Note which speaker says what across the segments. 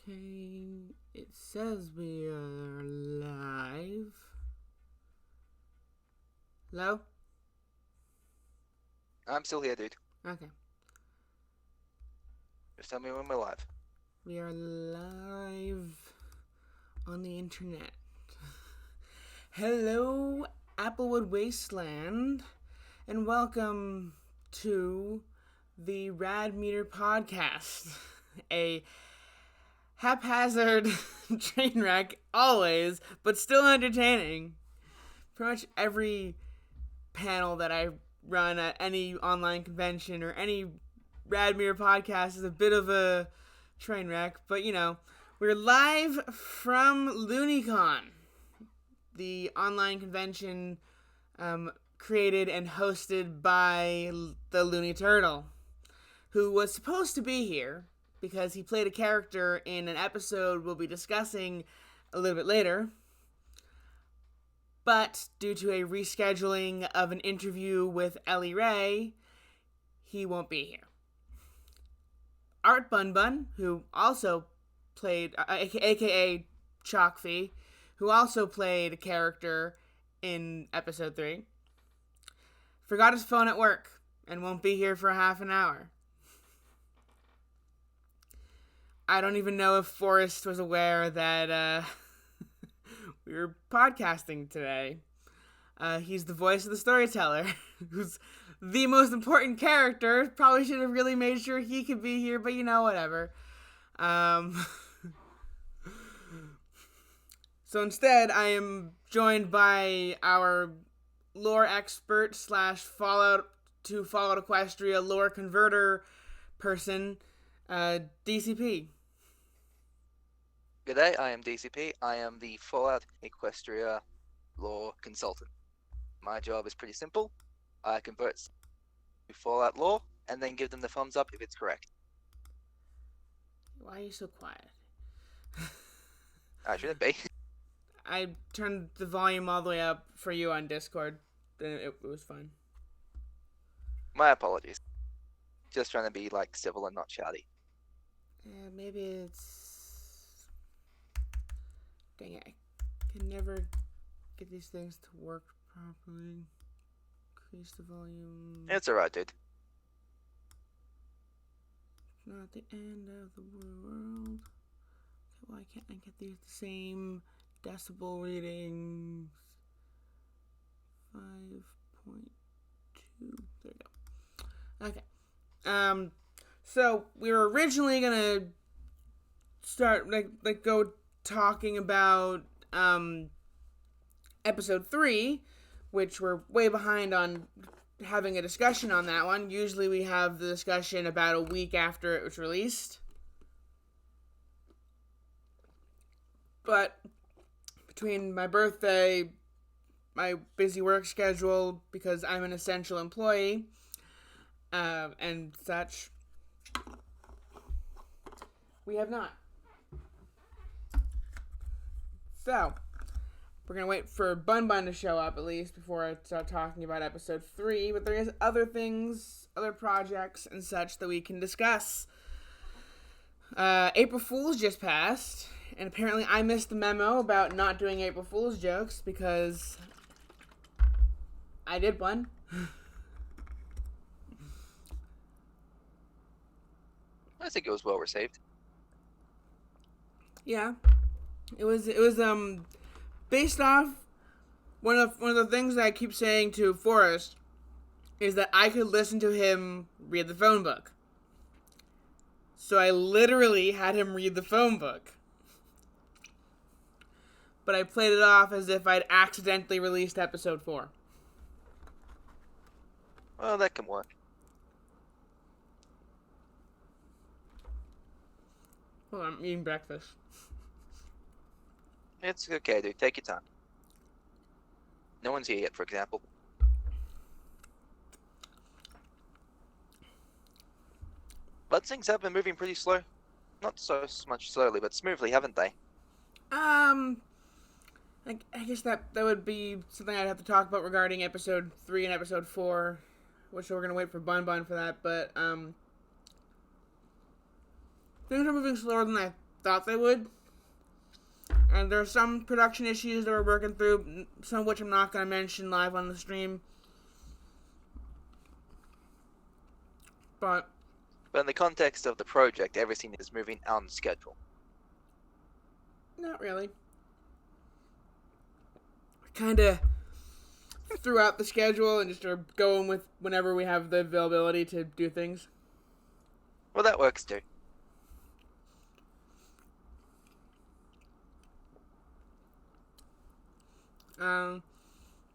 Speaker 1: Okay, it says we are live. Hello?
Speaker 2: I'm still here, dude.
Speaker 1: Okay.
Speaker 2: Just tell me when we're live.
Speaker 1: We are live on the internet. Hello, Applewood Wasteland, and welcome to the Rad Meter Podcast. A haphazard train wreck, always, but still entertaining. Pretty much every panel that I run at any online convention or any Rad Mirror podcast is a bit of a train wreck, but you know, we're live from LOONEYCON, the online convention created and hosted by the Looney Turtle, who was supposed to be here because he played a character in an episode we'll be discussing a little bit later. But due to a rescheduling of an interview with Ellie Ray, he won't be here. Art Bun Bun, who also played, aka Chokfi, who also played a character in episode 3, forgot his phone at work and won't be here for half an hour. I don't even know if Forrest was aware that we were podcasting today. He's the voice of the storyteller, who's the most important character. Probably should have really made sure he could be here, but you know, whatever. So instead, I am joined by our lore expert / Fallout Equestria lore converter person, DCP.
Speaker 2: G'day, I am DCP. I am the Fallout Equestria lore consultant. My job is pretty simple. I convert to Fallout lore and then give them the thumbs up if it's correct.
Speaker 1: Why are you so quiet?
Speaker 2: I shouldn't be.
Speaker 1: I turned the volume all the way up for you on Discord, and it was fine.
Speaker 2: My apologies. Just trying to be, civil and not shouty.
Speaker 1: Yeah, maybe it's... Dang it, I can never get these things to work properly. Increase the volume.
Speaker 2: It's alright, dude.
Speaker 1: It's not the end of the world. Okay, why can't I get these the same decibel readings? 5.2. There we go. Okay. So we were originally gonna start go talking about episode 3, which we're way behind on having a discussion on that one. Usually we have the discussion about a week after it was released. But between my birthday, my busy work schedule, because I'm an essential employee, and such, we have not. So, we're going to wait for Bun Bun to show up, at least, before I start talking about episode 3. But there is other things, other projects, and such that we can discuss. April Fool's just passed, and apparently I missed the memo about not doing April Fool's jokes, because I did one.
Speaker 2: I think it was well received.
Speaker 1: Yeah. It was based off one of the things that I keep saying to Forrest is that I could listen to him read the phone book. So I literally had him read the phone book. But I played it off as if I'd accidentally released episode 4.
Speaker 2: Well, that can work.
Speaker 1: Hold on, I'm eating breakfast.
Speaker 2: It's okay, dude. Take your time. No one's here yet, for example. But things have been moving pretty slow. Not so much slowly, but smoothly, haven't they?
Speaker 1: I guess that would be something I'd have to talk about regarding episode 3 and episode 4, which we're going to wait for Bun Bun for that, but, things are moving slower than I thought they would. And there are some production issues that we're working through, some of which I'm not going to mention live on the stream. But
Speaker 2: in the context of the project, everything is moving on schedule.
Speaker 1: not really. Kind of threw out the schedule and just are going with whenever we have the availability to do things.
Speaker 2: Well, that works too.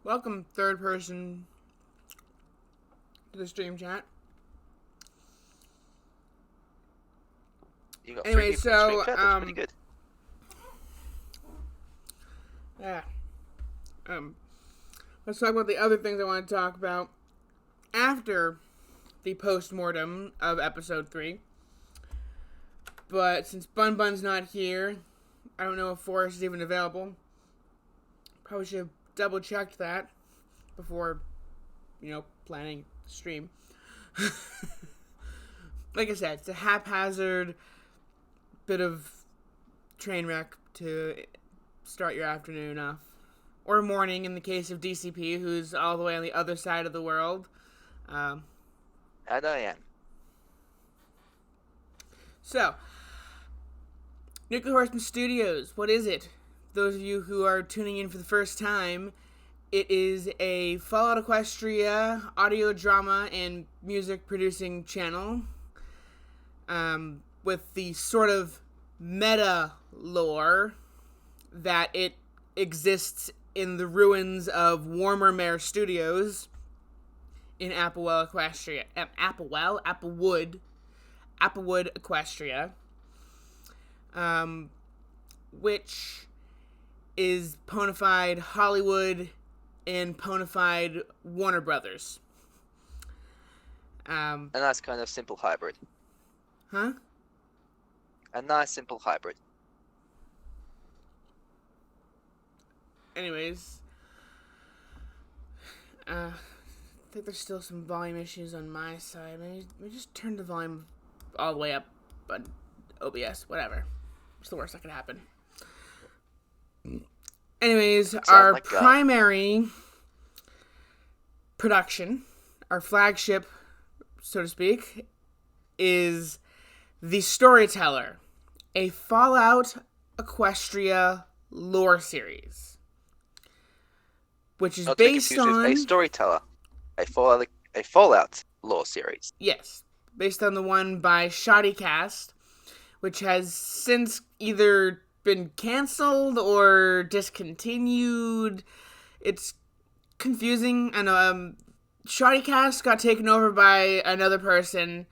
Speaker 1: Welcome, third person, to the stream chat.
Speaker 2: You got
Speaker 1: Anyway,
Speaker 2: three people in
Speaker 1: so,
Speaker 2: stream chat, that's pretty good.
Speaker 1: Yeah. Let's talk about the other things I want to talk about after the post-mortem of episode 3. But since Bun Bun's not here, I don't know if Forrest is even available. Probably should have double-checked that before, planning the stream. Like I said, it's a haphazard bit of train wreck to start your afternoon off. Or morning in the case of DCP, who's all the way on the other side of the world.
Speaker 2: And I am.
Speaker 1: So, Nuclear Horseman Studios, what is it? Those of you who are tuning in for the first time, it is a Fallout Equestria audio drama and music producing channel with the sort of meta lore that it exists in the ruins of Warmermere Studios in Applewood, Equestria, which is bona fide Hollywood and bona fide Warner Brothers.
Speaker 2: A nice kind of simple hybrid.
Speaker 1: Huh?
Speaker 2: A nice simple hybrid.
Speaker 1: Anyways, I think there's still some volume issues on my side. Maybe just turn the volume all the way up on OBS, whatever. It's the worst that could happen. Anyways, our
Speaker 2: like
Speaker 1: primary production, our flagship, so to speak, is The Storyteller, a Fallout Equestria lore series. Which is based on
Speaker 2: a storyteller, a Fallout lore series.
Speaker 1: Yes, based on the one by Shoddycast, which has since either been canceled or discontinued. It's confusing, and Shoddycast got taken over by another person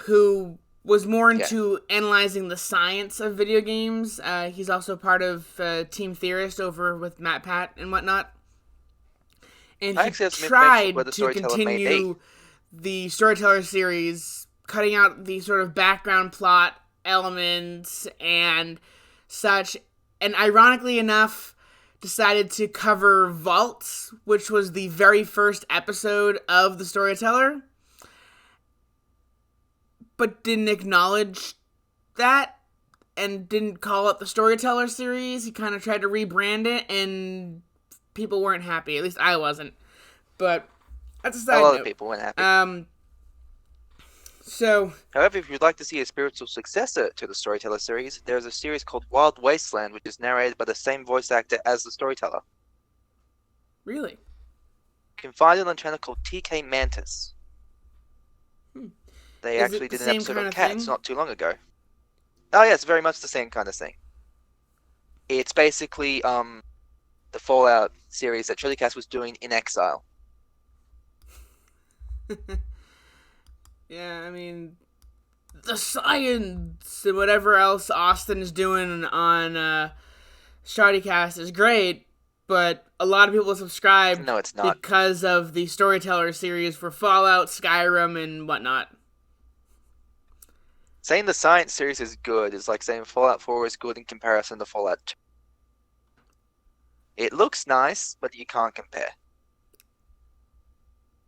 Speaker 1: who was more into analyzing the science of video games. He's also part of Team Theorist over with MatPat and whatnot. And he tried to continue the Storyteller series, cutting out the sort of background plot elements and such, and ironically enough, decided to cover Vaults, which was the very first episode of The Storyteller, but didn't acknowledge that, and didn't call it The Storyteller series. He kind of tried to rebrand it, and people weren't happy. At least I wasn't. But that's a side note.
Speaker 2: A lot of people weren't happy. However, if you'd like to see a spiritual successor to the Storyteller series, there is a series called Wild Wasteland, which is narrated by the same voice actor as the Storyteller.
Speaker 1: Really?
Speaker 2: You can find it on a channel called TK Mantis. They actually did an episode on Cats not too long ago. Oh yeah, it's very much the same kind of thing. It's basically the Fallout series that Shoddycast was doing in exile.
Speaker 1: Yeah, I mean, the science and whatever else Austin is doing on Shoddycast is great, but a lot of people subscribe
Speaker 2: No, it's not.
Speaker 1: because of the Storyteller series for Fallout, Skyrim, and whatnot.
Speaker 2: Saying the science series is good is like saying Fallout 4 is good in comparison to Fallout 2. It looks nice, but you can't compare.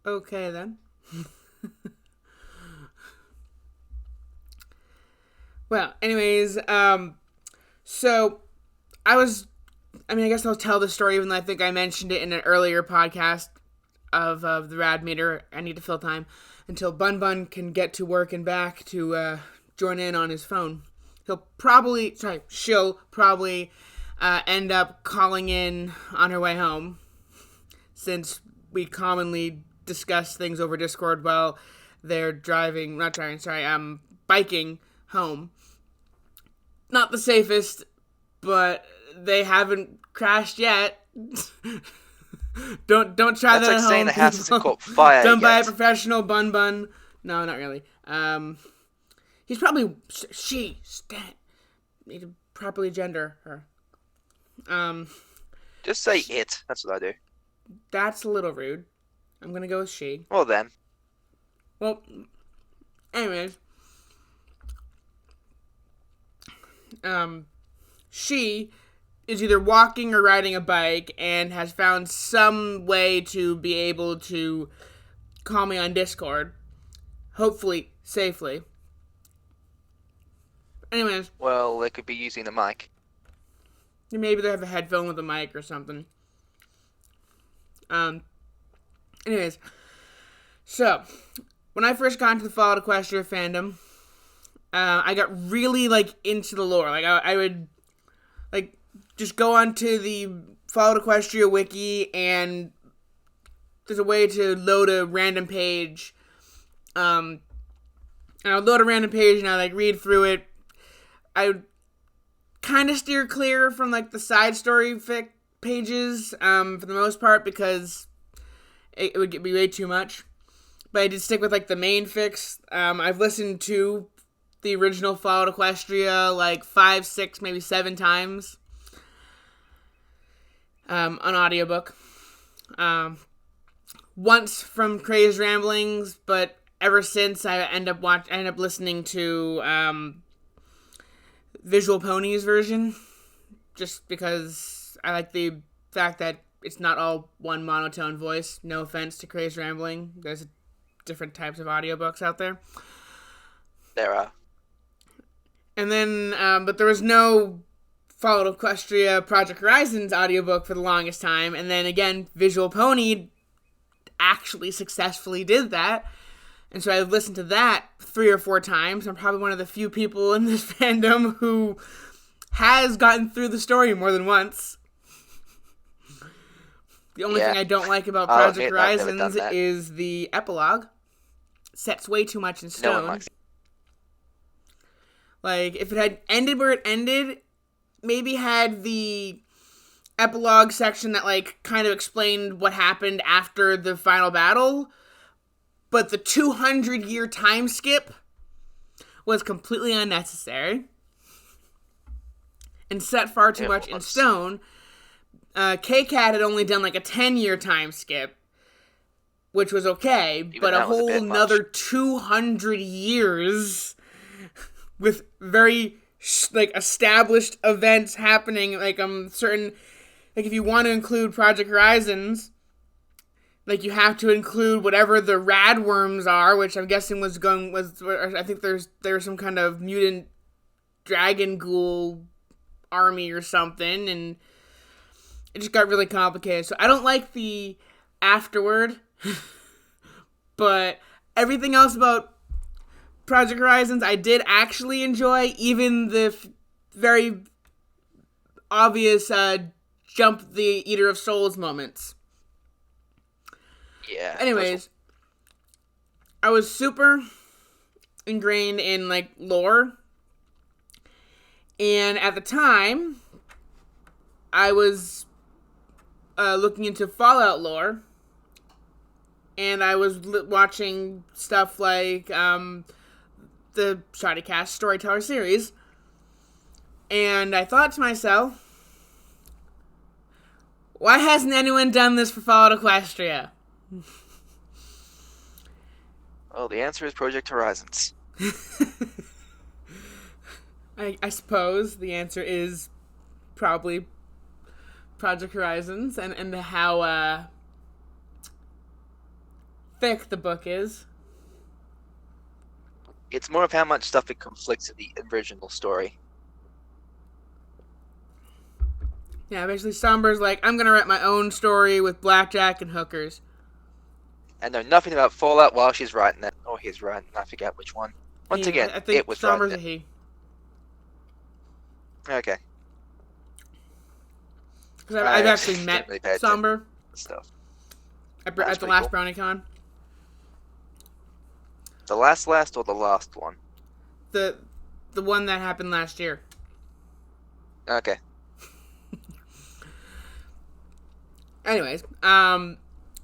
Speaker 1: Okay, then. Well, anyways, so I guess I'll tell the story, even though I think I mentioned it in an earlier podcast of the Rad Meter. I need to fill time until Bun Bun can get to work and back to join in on his phone. She'll probably end up calling in on her way home, since we commonly discuss things over Discord while they're biking home. Not the safest, but they haven't crashed yet. Don't try
Speaker 2: That's
Speaker 1: that
Speaker 2: like
Speaker 1: at
Speaker 2: saying
Speaker 1: home,
Speaker 2: the house
Speaker 1: people.
Speaker 2: hasn't caught fire
Speaker 1: Done by a
Speaker 2: yet.
Speaker 1: professional. Bun. No, not really. He's probably need to properly gender her.
Speaker 2: Just say it. That's what I do.
Speaker 1: That's a little rude. I'm gonna go with she.
Speaker 2: Well then.
Speaker 1: Well, anyways, she is either walking or riding a bike and has found some way to be able to call me on Discord. Hopefully, safely. Anyways.
Speaker 2: Well, they could be using the mic.
Speaker 1: Maybe they have a headphone with a mic or something. Anyways. So, when I first got into the Fallout Equestria fandom, I got really, into the lore. I would, just go onto the Fallout Equestria wiki, and there's a way to load a random page. And I would load a random page, and I would read through it. I would kind of steer clear from, the side story fic pages, for the most part, because it would be way too much. But I did stick with, the main fics. I've listened to the original Fallout Equestria, 5, 6, maybe 7 times. On audiobook. Once from Crazed Ramblings, but ever since I end up listening to, Visual Pony's version, just because I like the fact that it's not all one monotone voice. No offense to Crazed Rambling. There's different types of audiobooks out there.
Speaker 2: There are.
Speaker 1: And then, but there was no Fallout Equestria Project Horizons audiobook for the longest time. And then again, Visual Pony actually successfully did that. And so I listened to that 3 or 4 times. I'm probably one of the few people in this fandom who has gotten through the story more than once. The only thing I don't like about Project Horizons is the epilogue. Sets way too much in stone. If it had ended where it ended, maybe had the epilogue section that, kind of explained what happened after the final battle. But the 200-year time skip was completely unnecessary and set far too much in stone. K-Cat had only done a 10-year time skip, which was okay, but a whole another 200 years with very established events happening. I'm certain, if you want to include Project Horizons, you have to include whatever the radworms are, which I'm guessing I think there was some kind of mutant dragon ghoul army or something, and it just got really complicated. So I don't like the afterward, but everything else about Project Horizons I did actually enjoy, even the very obvious jump the Eater of Souls moments.
Speaker 2: Yeah.
Speaker 1: Anyways, I was super ingrained in lore, and at the time, I was looking into Fallout lore, and I was watching stuff like the Shoddycast Storyteller series, and I thought to myself, why hasn't anyone done this for Fallout Equestria?
Speaker 2: Well, the answer is Project Horizons.
Speaker 1: I suppose the answer is probably Project Horizons and how thick the book is.
Speaker 2: It's more of how much stuff it conflicts with the original story.
Speaker 1: Yeah, basically Somber's like, I'm gonna write my own story with blackjack and hookers.
Speaker 2: And know nothing about Fallout while she's writing it. Or he's writing it, I forget which one. Once again,
Speaker 1: I think
Speaker 2: it was
Speaker 1: Somber's a
Speaker 2: writing
Speaker 1: he.
Speaker 2: it. Okay.
Speaker 1: Because I've actually
Speaker 2: didn't
Speaker 1: met
Speaker 2: really pay attention
Speaker 1: Somber
Speaker 2: to stuff.
Speaker 1: at
Speaker 2: That's
Speaker 1: the
Speaker 2: pretty
Speaker 1: last
Speaker 2: cool.
Speaker 1: BronyCon.
Speaker 2: The last or the last one?
Speaker 1: The one that happened last year.
Speaker 2: Okay.
Speaker 1: Anyways,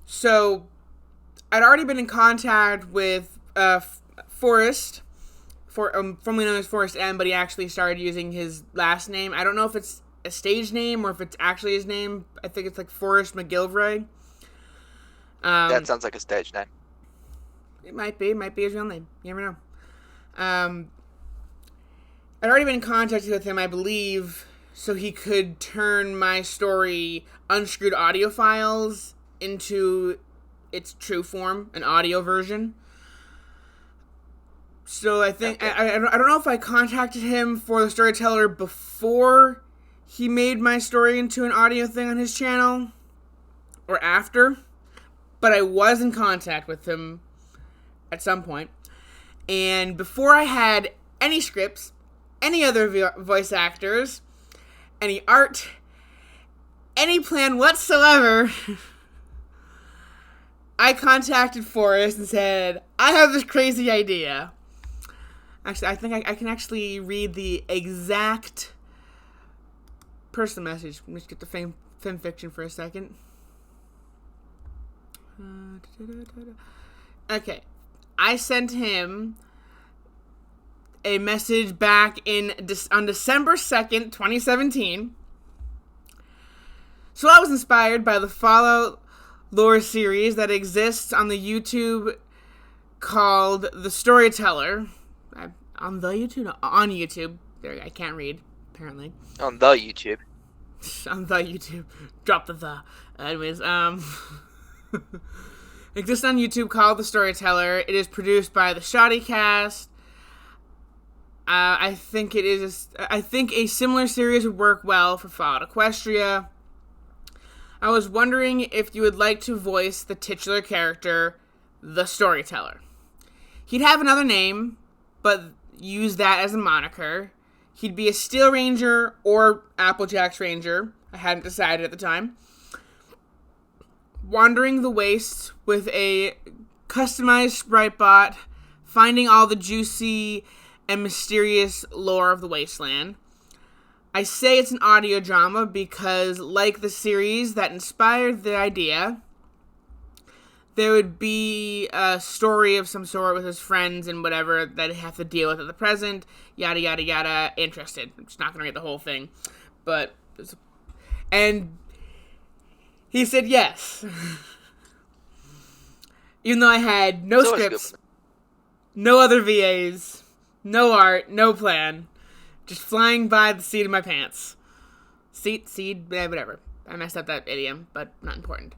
Speaker 1: so I'd already been in contact with Forrest, formerly known as Forrest M, but he actually started using his last name. I don't know if it's a stage name or if it's actually his name. I think it's like Forrest McGilvray.
Speaker 2: That sounds like a stage name.
Speaker 1: It might be his real name. You never know. I'd already been in contact with him, I believe, so he could turn my story, unscrewed audio files, into its true form, an audio version. So I think,
Speaker 2: Okay.
Speaker 1: I don't know if I contacted him for the storyteller before he made my story into an audio thing on his channel, or after, but I was in contact with him at some point. And before I had any scripts, any other voice actors, any art, any plan whatsoever, I contacted Forrest and said, I have this crazy idea. Actually, I think I can actually read the exact personal message. Let me just get the fan fiction for a second. Okay. I sent him a message back on December 2nd, 2017. So I was inspired by the Fallout lore series that exists on the YouTube called The Storyteller. On the YouTube? No, on YouTube. There, I can't read, apparently.
Speaker 2: On the YouTube.
Speaker 1: On the YouTube. Drop the. Anyways, exists on YouTube called The Storyteller. It is produced by the Shoddy Cast. I think a similar series would work well for Fallout Equestria. I was wondering if you would like to voice the titular character, the Storyteller. He'd have another name, but use that as a moniker. He'd be a Steel Ranger or Applejack's Ranger. I hadn't decided at the time. Wandering the wastes with a customized sprite bot, finding all the juicy and mysterious lore of the wasteland. I say it's an audio drama because, like the series that inspired the idea, there would be a story of some sort with his friends and whatever that he have to deal with at the present, yada yada yada. Interested. I'm just not going to read the whole thing. And he said yes. Even though I had no scripts, no other VAs, no art, no plan. Just flying by the seat of my pants. Seed, whatever. I messed up that idiom, but not important.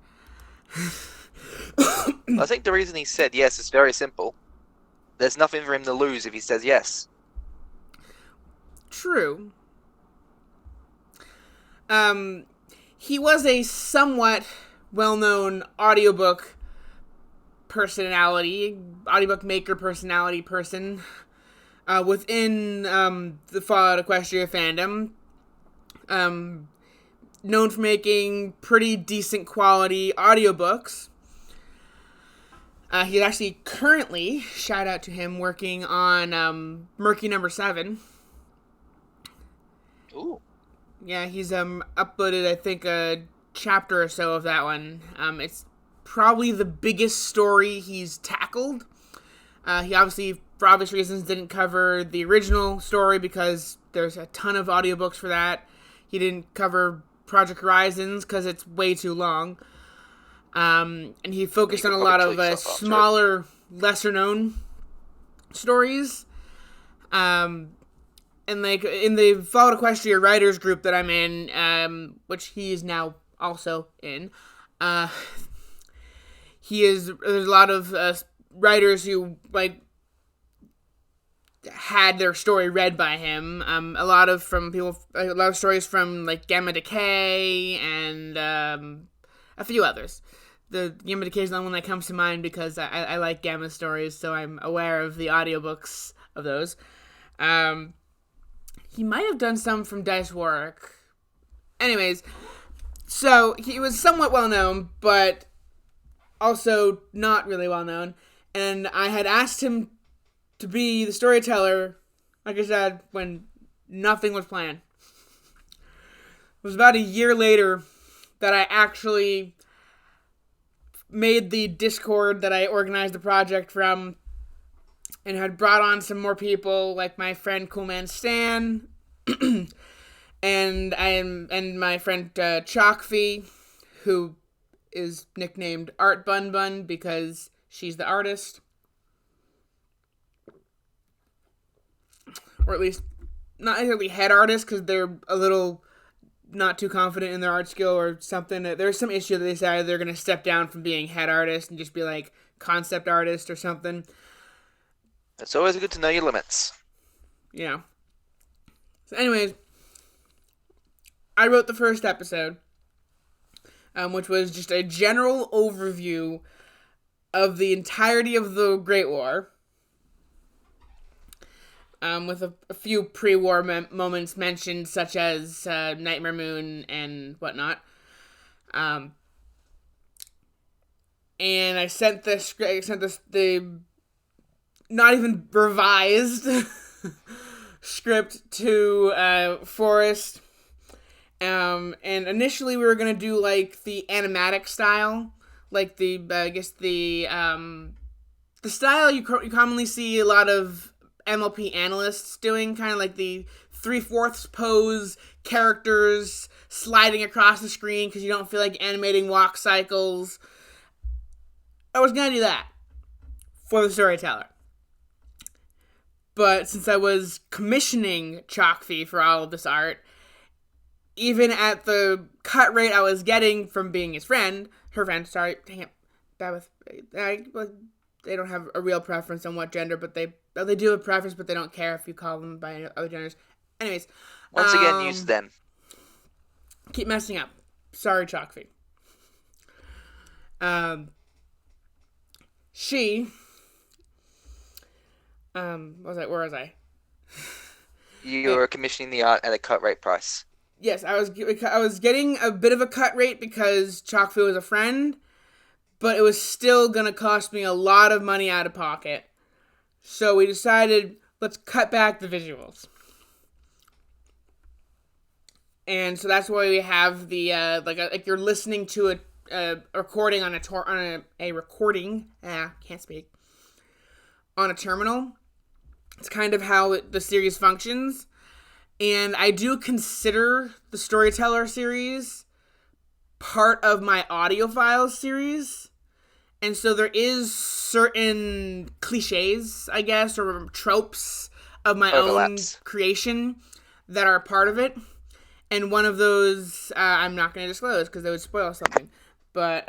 Speaker 2: I think the reason he said yes is very simple. There's nothing for him to lose if he says yes.
Speaker 1: True. He was a somewhat well-known audiobook maker personality person within the Fallout Equestria fandom. Known for making pretty decent quality audiobooks. He's actually currently, shout out to him, working on Murky Number 7.
Speaker 2: Ooh.
Speaker 1: Yeah, he's uploaded, I think, a chapter or so of that one. It's probably the biggest story he's tackled. He obviously, for obvious reasons, didn't cover the original story because there's a ton of audiobooks for that. He didn't cover Project Horizons because it's way too long. And he focused on a lot of smaller, lesser-known stories. And like in the Fallout Equestria writers group that I'm in, which he is now also in, there's a lot of writers who like had their story read by him. A lot of stories from like Gamma Decay and a few others. The Gamma Decay is the one that comes to mind because I like Gamma stories, so I'm aware of the audiobooks of those. He might have done some from Dice Warwick. Anyways, so he was somewhat well known, but also not really well known. And I had asked him to be the storyteller, like I said, when nothing was planned. It was about a year later that I actually made the Discord that I organized the project from and had brought on some more people, like my friend Coolman Stan and my friend Chokfi, who is nicknamed Art Bun Bun because she's the artist. Or at least not exactly head artist, because they're a little not too confident in their art skill or something. There's some issue that they decided they're going to step down from being head artist and just be like concept artist or something.
Speaker 2: It's always good to know your limits.
Speaker 1: Yeah. So anyways, I wrote the first episode, which was just a general overview of the entirety of the Great War, with a few pre-war moments mentioned, such as Nightmare Moon and whatnot. And I sent the not even revised script to Forrest. And initially we were gonna do like the animatic style, like the style you commonly see a lot of MLP analysts doing, kind of like the 3/4 pose, characters sliding across the screen because you don't feel like animating walk cycles. I was gonna do that for the storyteller. But since I was commissioning Chokfi for all of this art, even at the cut rate I was getting from being her friend, sorry, dang it, they don't have a real preference on what gender, but they do have a preference, but they don't care if you call them by other genders. Anyways.
Speaker 2: Once again, use them.
Speaker 1: Keep messing up. Sorry, Chokfi. She... where was I?
Speaker 2: You were commissioning the art at a cut rate price.
Speaker 1: Yes, I was getting a bit of a cut rate because Chokfi was a friend, but it was still gonna cost me a lot of money out of pocket. So we decided, let's cut back the visuals. And so that's why we have the like you're listening to a recording on a recording. Can't speak. On a terminal. It's kind of how the series functions. And I do consider the Storyteller series part of my audiophile series. And so there is certain cliches, I guess, or tropes of my own creation that are part of it. And one of those I'm not going to disclose because they would spoil something. But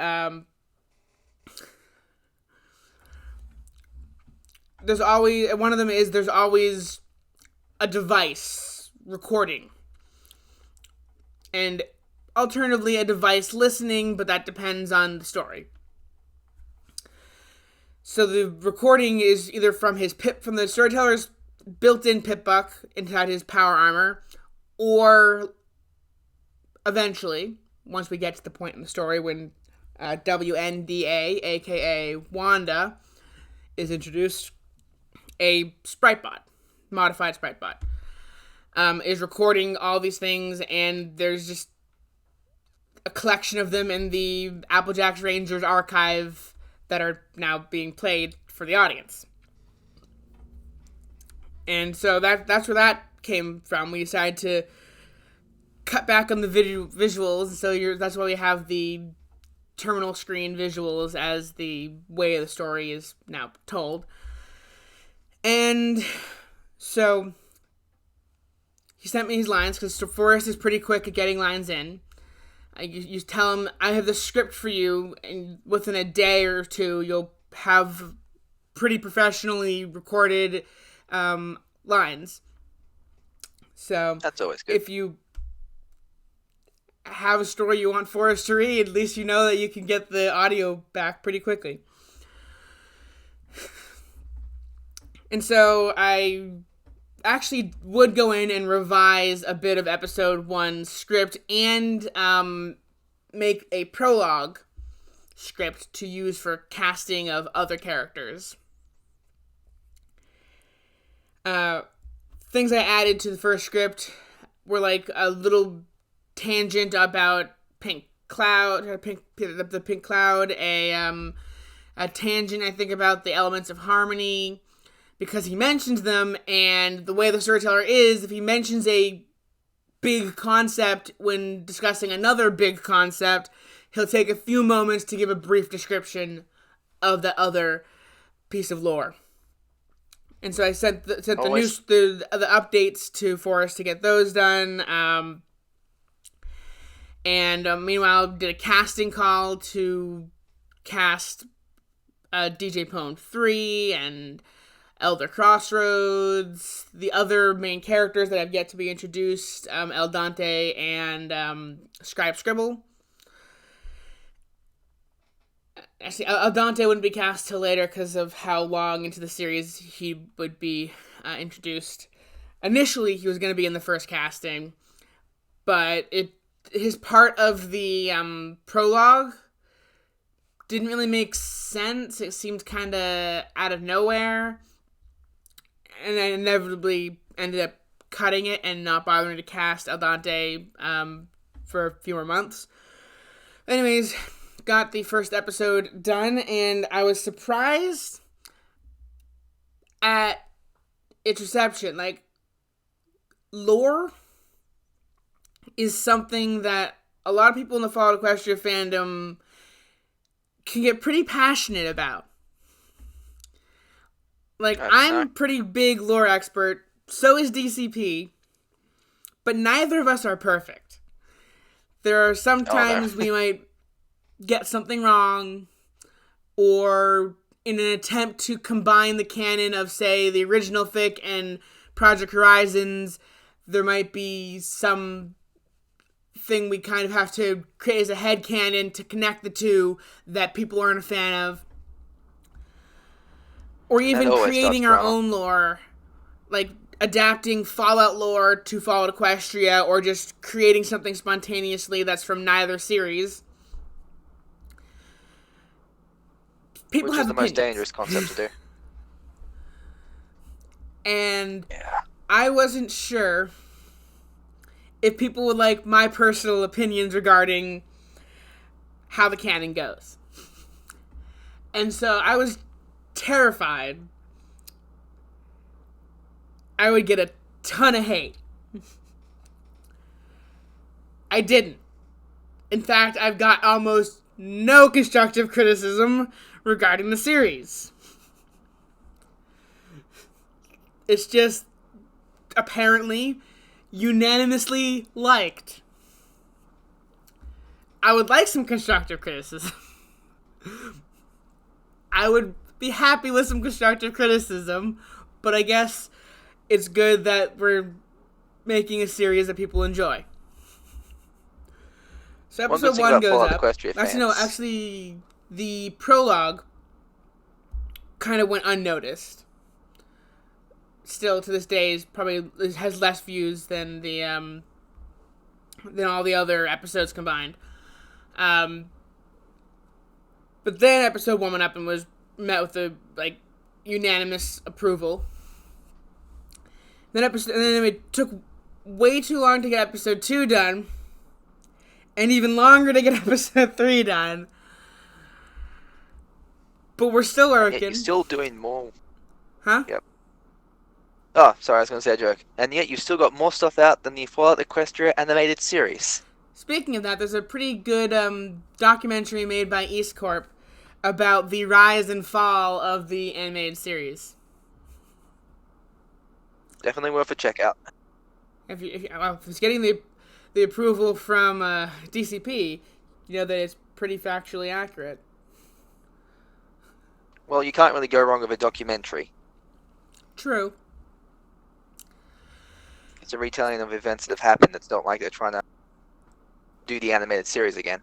Speaker 1: there's always a device recording. And alternatively a device listening, but that depends on the story. So the recording is either from the storyteller's built-in pip buck inside his power armor, or eventually, once we get to the point in the story when WNDA, aka Wanda, is introduced, a sprite bot, modified sprite bot, is recording all these things, and there's just a collection of them in the Applejack's Rangers archive that are now being played for the audience. And so that's where that came from. We decided to cut back on the visuals, so that's why we have the terminal screen visuals as the way the story is now told. And so he sent me his lines, because Forrest is pretty quick at getting lines in. You tell him, I have the script for you, and within a day or two, you'll have pretty professionally recorded lines. So
Speaker 2: That's always good.
Speaker 1: if you have a story you want Forrest to read, at least you know that you can get the audio back pretty quickly. And so I actually would go in and revise a bit of episode 1 script and make a prologue script to use for casting of other characters. Things I added to the first script were like a little tangent about Pink Cloud, the Pink Cloud, a tangent I think about the elements of harmony, because he mentions them, and the way the storyteller is, if he mentions a big concept when discussing another big concept, he'll take a few moments to give a brief description of the other piece of lore. And so I sent the updates to Forrest to get those done. Meanwhile, did a casting call to cast DJ Pone 3 and Elder Crossroads, the other main characters that have yet to be introduced, El Dante and Scribe Scribble. Actually, El Dante wouldn't be cast till later because of how long into the series he would be introduced. Initially, he was going to be in the first casting, but his part of the prologue didn't really make sense. It seemed kind of out of nowhere. And I inevitably ended up cutting it and not bothering to cast El Dante for a few more months. Anyways, got the first episode done, and I was surprised at its reception. Like, lore is something that a lot of people in the Fallout Equestria fandom can get pretty passionate about. Like, I'm a pretty big lore expert, so is DCP, but neither of us are perfect. There are some times we might get something wrong, or in an attempt to combine the canon of, say, the original fic and Project Horizons, there might be some thing we kind of have to create as a headcanon to connect the two that people aren't a fan of. Or even creating our own lore, like adapting Fallout lore to Fallout Equestria, or just creating something spontaneously that's from neither series. People have opinions. Which is the most
Speaker 2: dangerous concept to do.
Speaker 1: And I wasn't sure if people would like my personal opinions regarding how the canon goes. And so I was terrified I would get a ton of hate. I didn't. In fact, I've got almost no constructive criticism regarding the series. It's just apparently unanimously liked. I would like some constructive criticism. I would be happy with some constructive criticism, but I guess it's good that we're making a series that people enjoy. So episode 1 goes up. Actually, the prologue kind of went unnoticed. Still, to this day, has less views than all the other episodes combined. But then episode 1 went up and was met with a unanimous approval. Then it took way too long to get episode 2 done, and even longer to get episode 3 done. But we're still working.
Speaker 2: You're still doing more.
Speaker 1: Huh?
Speaker 2: Yep. Oh, sorry, I was going to say a joke. And yet you still got more stuff out than the Fallout Equestria animated series.
Speaker 1: Speaking of that, there's a pretty good documentary made by East Corp about the rise and fall of the animated series.
Speaker 2: Definitely worth a check out.
Speaker 1: If it's getting the approval from DCP, you know that it's pretty factually accurate.
Speaker 2: Well, you can't really go wrong with a documentary.
Speaker 1: True.
Speaker 2: just a retelling of events that have happened. It's not like they're trying to do the animated series again.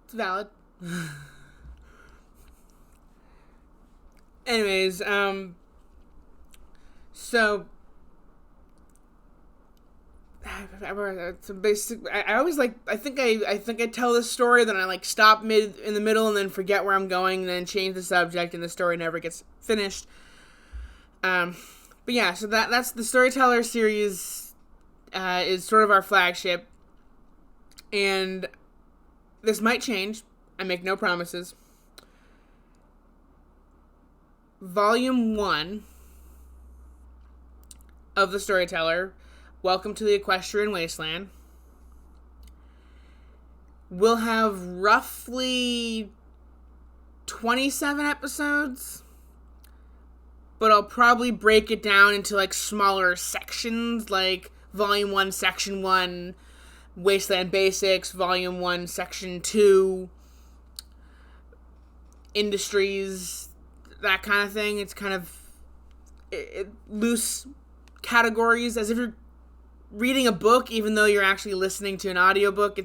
Speaker 1: It's valid. Anyways, so I always like, I think I tell this story, then I like stop mid in the middle and then forget where I'm going, and then change the subject, and the story never gets finished. But yeah, so that's the Storyteller series, is sort of our flagship, and this might change. I make no promises. Volume 1 of the Storyteller, Welcome to the Equestrian Wasteland, will have roughly 27 episodes, but I'll probably break it down into like smaller sections, like Volume 1, Section 1, Wasteland Basics, Volume 1, Section 2, Industries, that kind of thing. It's kind of loose categories, as if you're reading a book, even though you're actually listening to an audiobook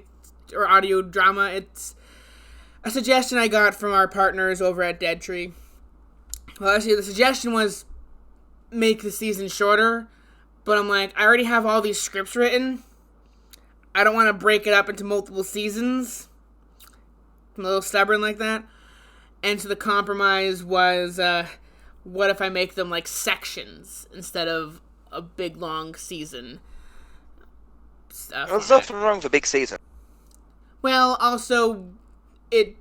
Speaker 1: or audio drama. It's a suggestion I got from our partners over at Dead Tree. Well, actually, the suggestion was make the season shorter, but I'm like, I already have all these scripts written. I don't want to break it up into multiple seasons. I'm a little stubborn like that. And so the compromise was, what if I make them like sections instead of a big long season?
Speaker 2: There's nothing wrong with a big season.
Speaker 1: Well, also, it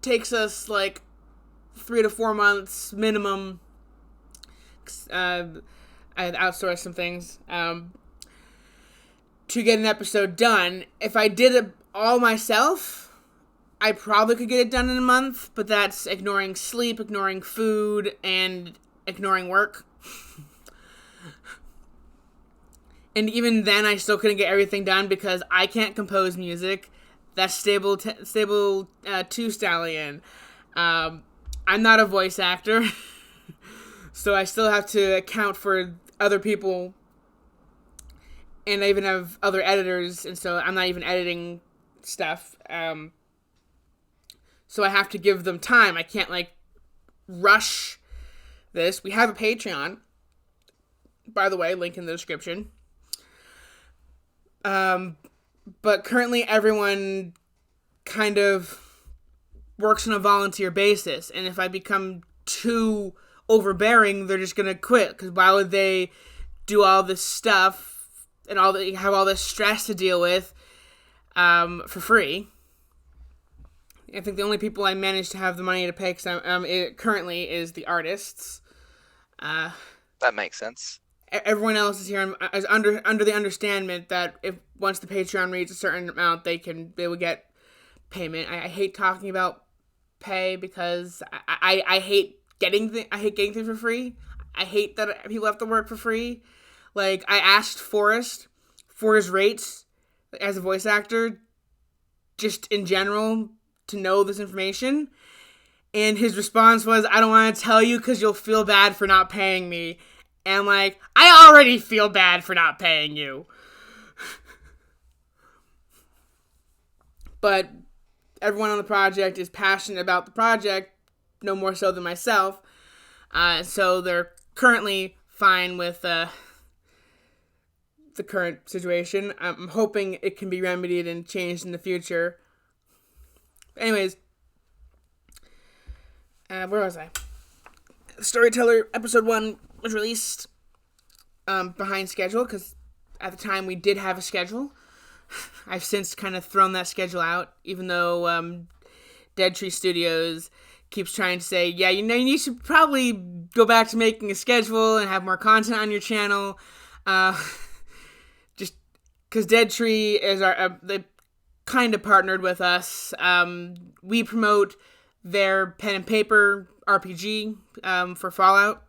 Speaker 1: takes us like 3 to 4 months minimum. I had outsourced some things to get an episode done. If I did it all myself, I probably could get it done in a month, but that's ignoring sleep, ignoring food, and ignoring work. And even then, I still couldn't get everything done because I can't compose music. That's Stable 2 Stallion. I'm not a voice actor, so I still have to account for other people. And I even have other editors, and so I'm not even editing stuff. So I have to give them time. I can't, like, rush this. We have a Patreon. By the way, link in the description. But currently everyone kind of works on a volunteer basis. And if I become too overbearing, they're just going to quit. Because why would they do all this stuff and have all this stress to deal with for free? I think the only people I managed to have the money to pay currently is the artists.
Speaker 2: That makes sense.
Speaker 1: Everyone else is here is under the understanding that if once the Patreon reaches a certain amount, they will get payment. I hate talking about pay because I hate getting things for free. I hate that people have to work for free. Like, I asked Forrest for his rates as a voice actor, just in general, to know this information, and his response was, I don't want to tell you because you'll feel bad for not paying me. And I'm like, I already feel bad for not paying you. But everyone on the project is passionate about the project, no more so than myself, so they're currently fine with the current situation. I'm hoping it can be remedied and changed in the future. Anyways, where was I? Storyteller episode 1 was released behind schedule because at the time we did have a schedule. I've since kind of thrown that schedule out, even though Dead Tree Studios keeps trying to say, yeah, you should probably go back to making a schedule and have more content on your channel. Just because Dead Tree is they kind of partnered with us. We promote their pen and paper RPG for Fallout,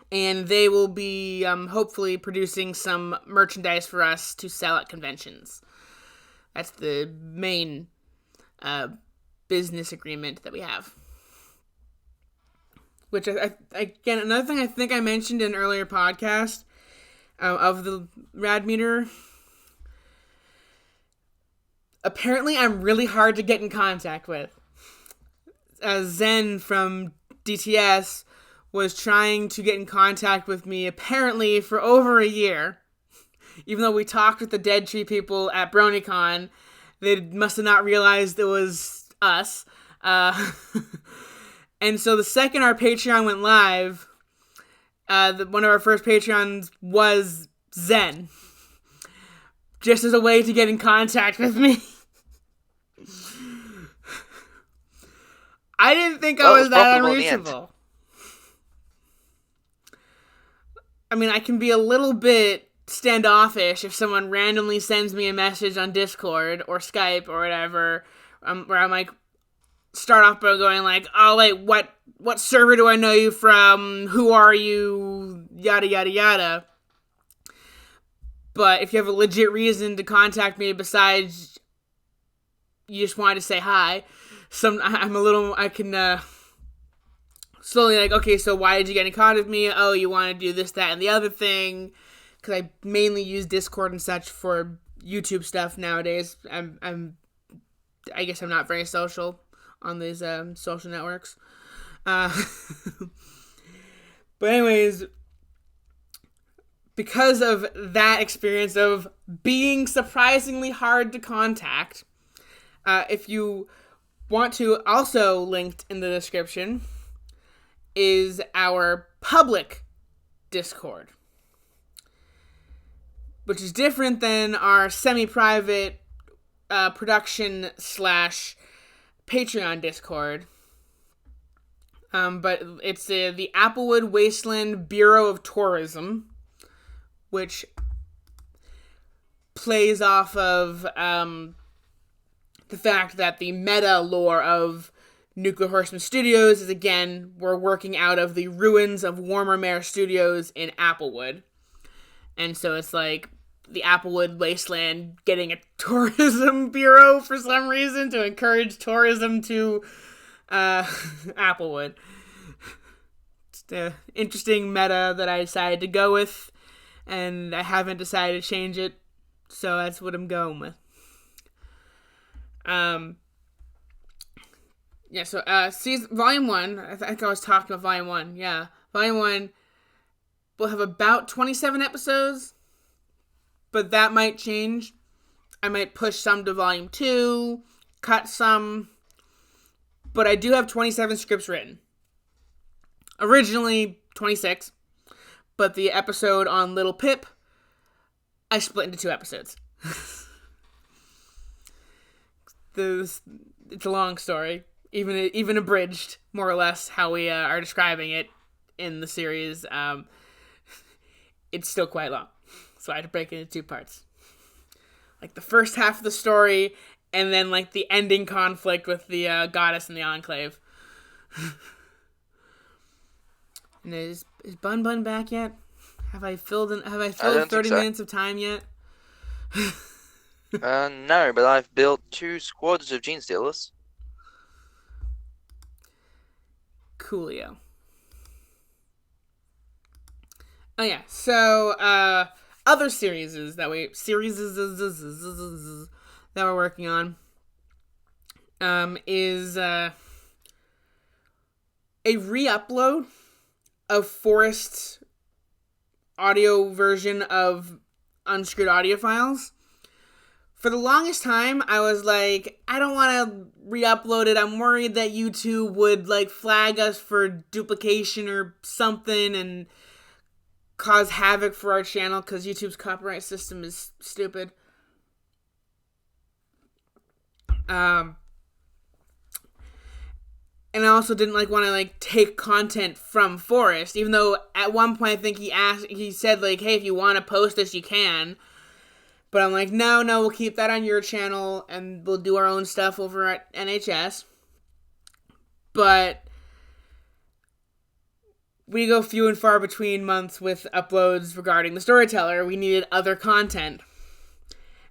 Speaker 1: and they will be hopefully producing some merchandise for us to sell at conventions. That's the main business agreement that we have. Which, again, another thing I think I mentioned in an earlier podcast, of the rad meter. Apparently, I'm really hard to get in contact with. Zen from DTS was trying to get in contact with me apparently for over a year. Even though we talked with the Dead Tree people at BronyCon, they must have not realized it was us. And so the second our Patreon went live, one of our first Patreons was Zen. Just as a way to get in contact with me. I didn't think I was that unreachable. I mean, I can be a little bit standoffish if someone randomly sends me a message on Discord or Skype or whatever, where I'm like, start off by going like, oh, wait, what server do I know you from? Who are you? Yada, yada, yada. But if you have a legit reason to contact me besides you just wanted to say hi, I can slowly like, okay, so why did you get in contact with me? Oh, you want to do this, that, and the other thing. Because I mainly use Discord and such for YouTube stuff nowadays. I guess I'm not very social on these social networks. But anyways, because of that experience of being surprisingly hard to contact, if you want to, also linked in the description, is our public Discord, which is different than our semi-private production / Patreon Discord. But it's the Applewood Wasteland Bureau of Tourism, which plays off of the fact that the meta lore of Nuclear Horseman Studios is, again, we're working out of the ruins of Warmer Mare Studios in Applewood. And so it's like the Applewood Wasteland getting a tourism bureau for some reason to encourage tourism to Applewood. It's the interesting meta that I decided to go with, and I haven't decided to change it, so that's what I'm going with. Yeah, so Volume 1, I think I was talking about Volume 1, yeah. Volume 1 will have about 27 episodes, but that might change. I might push some to Volume 2, cut some, but I do have 27 scripts written. Originally 26, but the episode on Little Pip, I split into 2 episodes. It's a long story, even abridged, more or less, how we are describing it in the series. It's still quite long, so I had to break it into 2 parts. Like the first half of the story, and then like the ending conflict with the goddess and the Enclave. And is Bun back yet? Have I filled 30 minutes of time yet?
Speaker 2: No, but I've built 2 squads of Gene Stealers.
Speaker 1: Coolio. Oh yeah, so other series that we're working on is a re-upload of Forrest's audio version of Unscrewed audio files. For the longest time, I was like, I don't want to re-upload it. I'm worried that YouTube would like flag us for duplication or something and cause havoc for our channel because YouTube's copyright system is stupid. And I also didn't want to take content from Forrest, even though at one point I think he said hey, if you want to post this, you can. But I'm like, no, we'll keep that on your channel and we'll do our own stuff over at NHS. But we go few and far between months with uploads regarding The Storyteller. We needed other content.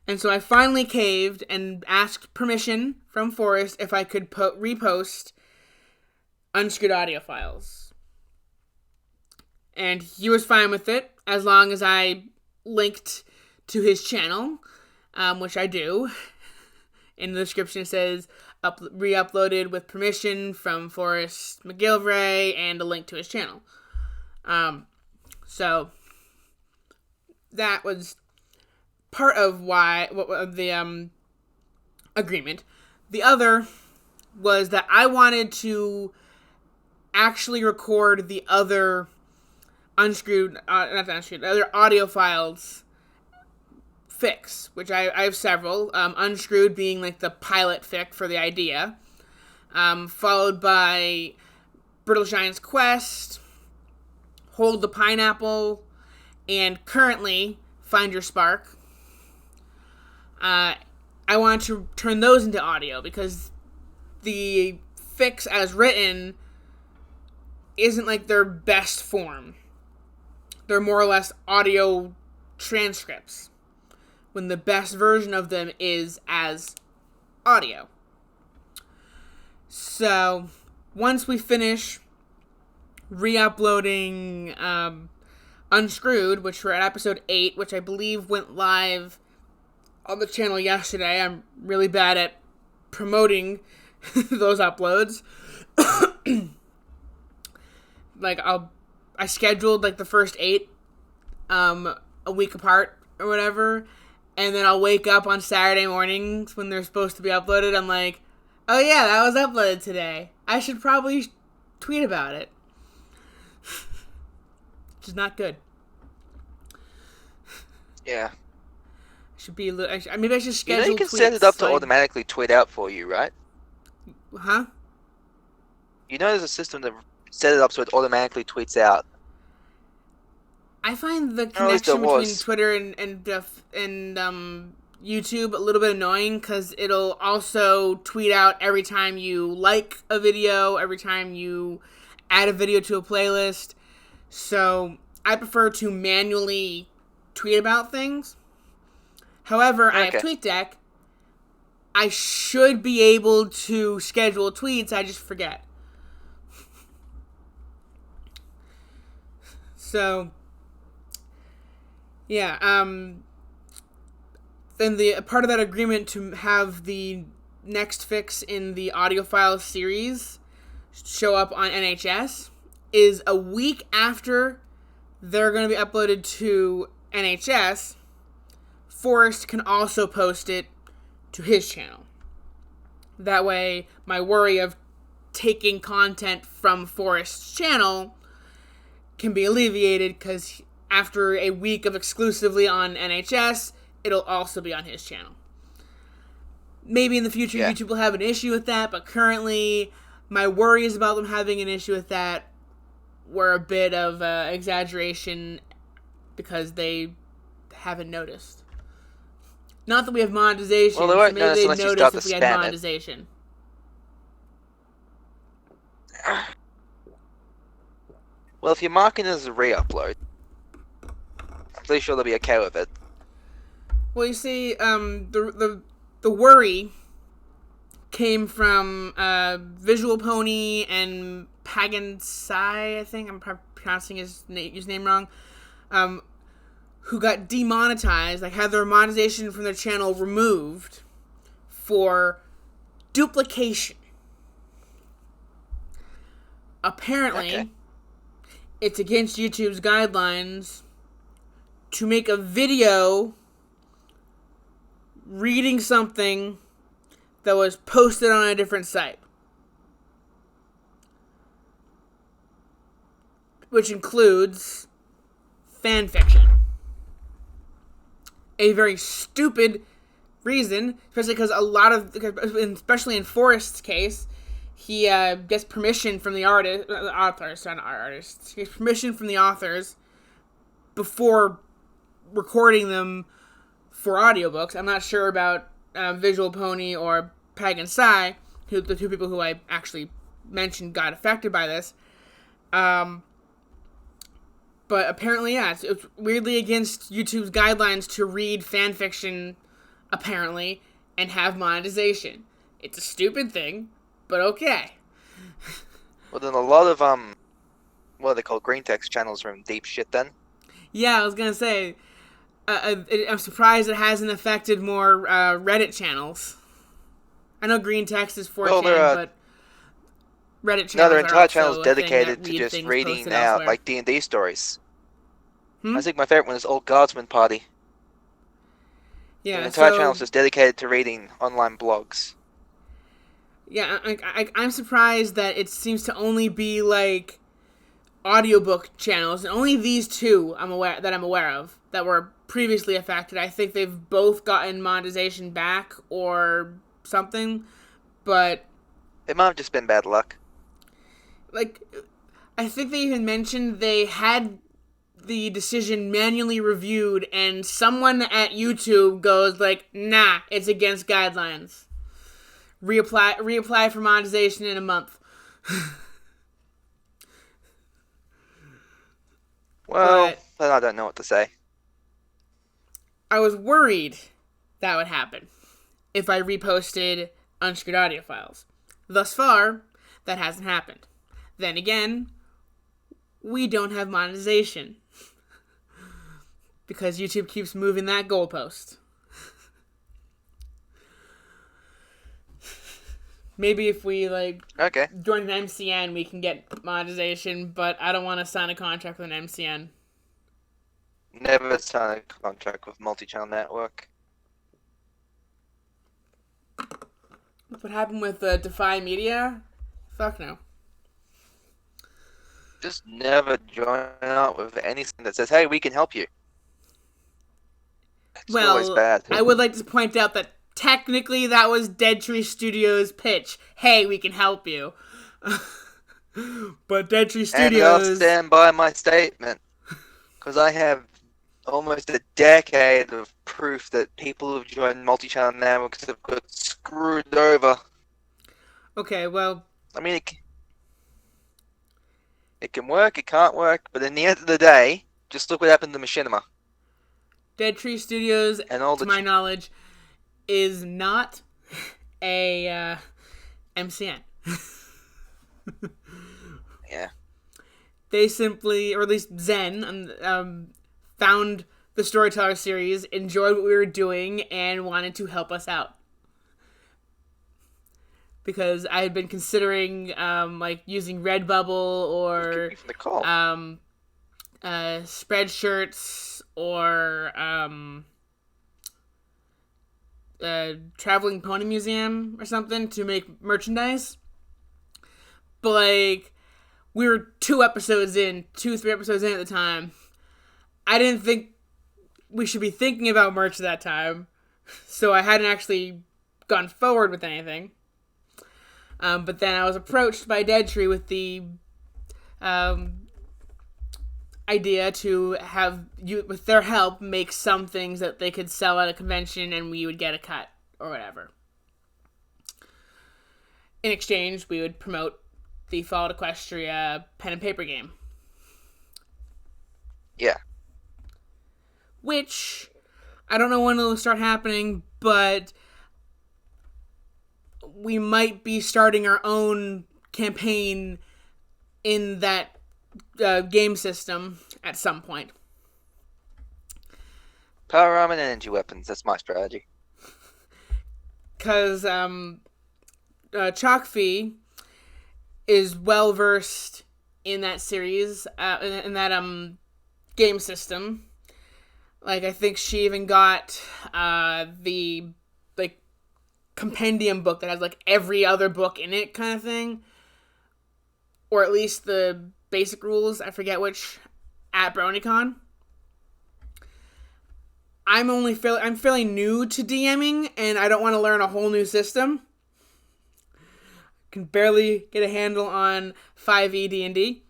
Speaker 1: And so I finally caved and asked permission from Forrest if I could repost Unscrewed audio files. And he was fine with it, as long as I linked to his channel, which I do. In the description it says re-uploaded with permission from Forrest McGilvray and a link to his channel. So that was part of the agreement. The other was that I wanted to actually record the other the other audio files fix, which I have several. Unscrewed being like the pilot fic for the idea, followed by Brittle Giant's Quest, Hold the Pineapple, and currently Find Your Spark. I want to turn those into audio because the fix as written isn't like their best form. They're more or less audio transcripts, when the best version of them is as audio. So, once we finish re-uploading Unscrewed, which we're at episode 8, which I believe went live on the channel yesterday. I'm really bad at promoting those uploads. I scheduled like the first 8 a week apart or whatever, and then I'll wake up on Saturday mornings when they're supposed to be uploaded. I'm like, oh yeah, that was uploaded today. I should probably tweet about it. Which is not good.
Speaker 2: Yeah.
Speaker 1: Maybe I should schedule.
Speaker 2: You can
Speaker 1: tweets,
Speaker 2: set it up to automatically tweet out for you, right?
Speaker 1: Huh?
Speaker 2: There's a system to set it up so it automatically tweets out.
Speaker 1: I find the connection between Twitter and YouTube a little bit annoying because it'll also tweet out every time you like a video, every time you add a video to a playlist. So I prefer to manually tweet about things. However, I have TweetDeck. I should be able to schedule tweets, I just forget. So, yeah, then the part of that agreement to have the next fix in the audiophile series show up on NHS is a week after they're going to be uploaded to NHS. Forrest can also post it to his channel. That way, my worry of taking content from Forrest's channel can be alleviated, because after a week of exclusively on NHS, it'll also be on his channel. Maybe in the future YouTube will have an issue with that, but currently my worries about them having an issue with that were a bit of exaggeration because they haven't noticed. Not that we have monetization.
Speaker 2: Well, they won't
Speaker 1: maybe they'd notice if we had
Speaker 2: spam
Speaker 1: monetization.
Speaker 2: Well, if you're marking it as a re-upload, I'm pretty sure they'll be okay with it.
Speaker 1: Well, you see, the worry came from Visual Pony and Pagan Sai, I think I'm pronouncing his name wrong, who got demonetized, like had their monetization from their channel removed for duplication. Apparently, it's against YouTube's guidelines to make a video reading something that was posted on a different site, which includes fanfiction. A very stupid reason, especially because especially in Forrest's case, he gets permission from the authors. He gets permission from the authors before recording them for audiobooks. I'm not sure about Visual Pony or Pagan Sai, the two people who I actually mentioned got affected by this. But apparently, it's weirdly against YouTube's guidelines to read fanfiction, apparently, and have monetization. It's a stupid thing, but okay.
Speaker 2: Well, then a lot of, what are they called, green text channels are in deep shit then?
Speaker 1: Yeah, I was gonna say, I'm surprised it hasn't affected more Reddit channels. I know green text is 4chan,
Speaker 2: Well, there are
Speaker 1: but Reddit
Speaker 2: no, their
Speaker 1: channels are
Speaker 2: entire channel's
Speaker 1: also a thing that
Speaker 2: dedicated to
Speaker 1: read
Speaker 2: just
Speaker 1: things
Speaker 2: reading
Speaker 1: posted
Speaker 2: out
Speaker 1: elsewhere.
Speaker 2: like D&D stories.
Speaker 1: Hmm?
Speaker 2: I think my favorite one is Old Guardsman Party.
Speaker 1: Yeah,
Speaker 2: Their entire channel
Speaker 1: so
Speaker 2: is just dedicated to reading online blogs.
Speaker 1: yeah, I'm surprised that it seems to only be like audiobook channels, and only these two I'm aware of that were previously affected. I think they've both gotten monetization back or something, but
Speaker 2: It might have just been bad luck.
Speaker 1: like I think they even mentioned they had the decision manually reviewed, and someone at YouTube goes like, "Nah, it's against guidelines. Reapply for monetization in a month."
Speaker 2: Well,
Speaker 1: But
Speaker 2: then I don't know what to say.
Speaker 1: I was worried that would happen if I reposted unscrewed audio files. Thus far, that hasn't happened. Then again, we don't have monetization because YouTube keeps moving that goalpost. Maybe if we
Speaker 2: Okay.
Speaker 1: join an MCN, we can get monetization, but I don't want to sign a contract with an MCN.
Speaker 2: Never signed a contract with multi-channel network.
Speaker 1: What happened with Defy Media? Fuck no.
Speaker 2: Just never join up with anything that says, "Hey, we can help you." It's always
Speaker 1: Well,
Speaker 2: bad.
Speaker 1: I would like to point out that technically that was Dead Tree Studios' pitch. Hey, we can help you. But Dead Tree
Speaker 2: And I'll
Speaker 1: Studios...
Speaker 2: stand by my statement, because I have almost a decade of proof that people who've joined multi-channel networks have got screwed over.
Speaker 1: Okay, well...
Speaker 2: I mean, it can work, it can't work, but in the end of the day, just look what happened to Machinima.
Speaker 1: Dead Tree Studios,
Speaker 2: And all
Speaker 1: to
Speaker 2: the
Speaker 1: my knowledge, is not a MCN.
Speaker 2: Yeah.
Speaker 1: They simply, or at least Zen, found the Storyteller series, enjoyed what we were doing, and wanted to help us out. Because I had been considering using Redbubble or
Speaker 2: From the call.
Speaker 1: Spreadshirts or Traveling Pony Museum or something to make merchandise. But we were 3 episodes in at the time. I didn't think we should be thinking about merch at that time, so I hadn't actually gone forward with anything. But then I was approached by Dead Tree with the idea to have you, with their help, make some things that they could sell at a convention and we would get a cut or whatever. In exchange, we would promote the Fallout Equestria pen and paper game.
Speaker 2: Yeah.
Speaker 1: Which, I don't know when it'll start happening, but we might be starting our own campaign in that game system at some point.
Speaker 2: Power armor and energy weapons, that's my strategy.
Speaker 1: Because Chokfi is well versed in that series, in that game system. I think she even got the compendium book that has every other book in it, kind of thing, or at least the basic rules. I forget which, at LOONEYCON. I'm fairly new to DMing, and I don't want to learn a whole new system. Can barely get a handle on 5e D&D.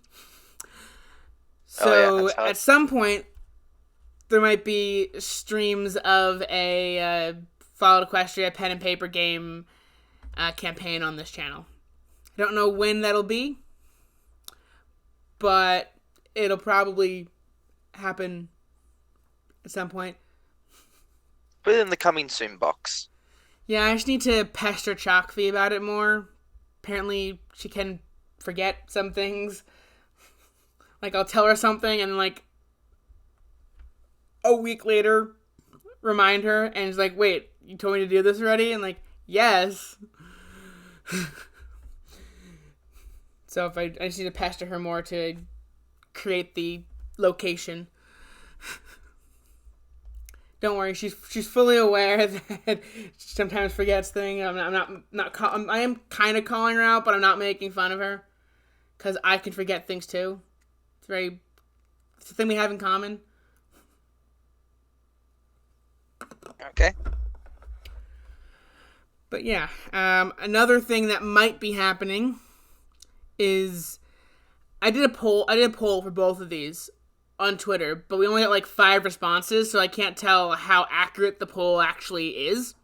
Speaker 1: So at some point, there might be streams of a Fallout Equestria pen and paper game campaign on this channel. I don't know when that'll be, but it'll probably happen at some point.
Speaker 2: Put it in the coming soon box.
Speaker 1: Yeah, I just need to pester Chokfi about it more. Apparently, she can forget some things. I'll tell her something, and a week later remind her, and it's like, wait, you told me to do this already? And like, yes. So if I just need to pester her more to create the location. Don't worry, she's fully aware that she sometimes forgets things. I am kind of calling her out, but I'm not making fun of her because I can forget things too. It's a thing we have in common.
Speaker 2: Okay.
Speaker 1: But yeah, another thing that might be happening is I did a poll for both of these on Twitter, but we only got like 5 responses, so I can't tell how accurate the poll actually is.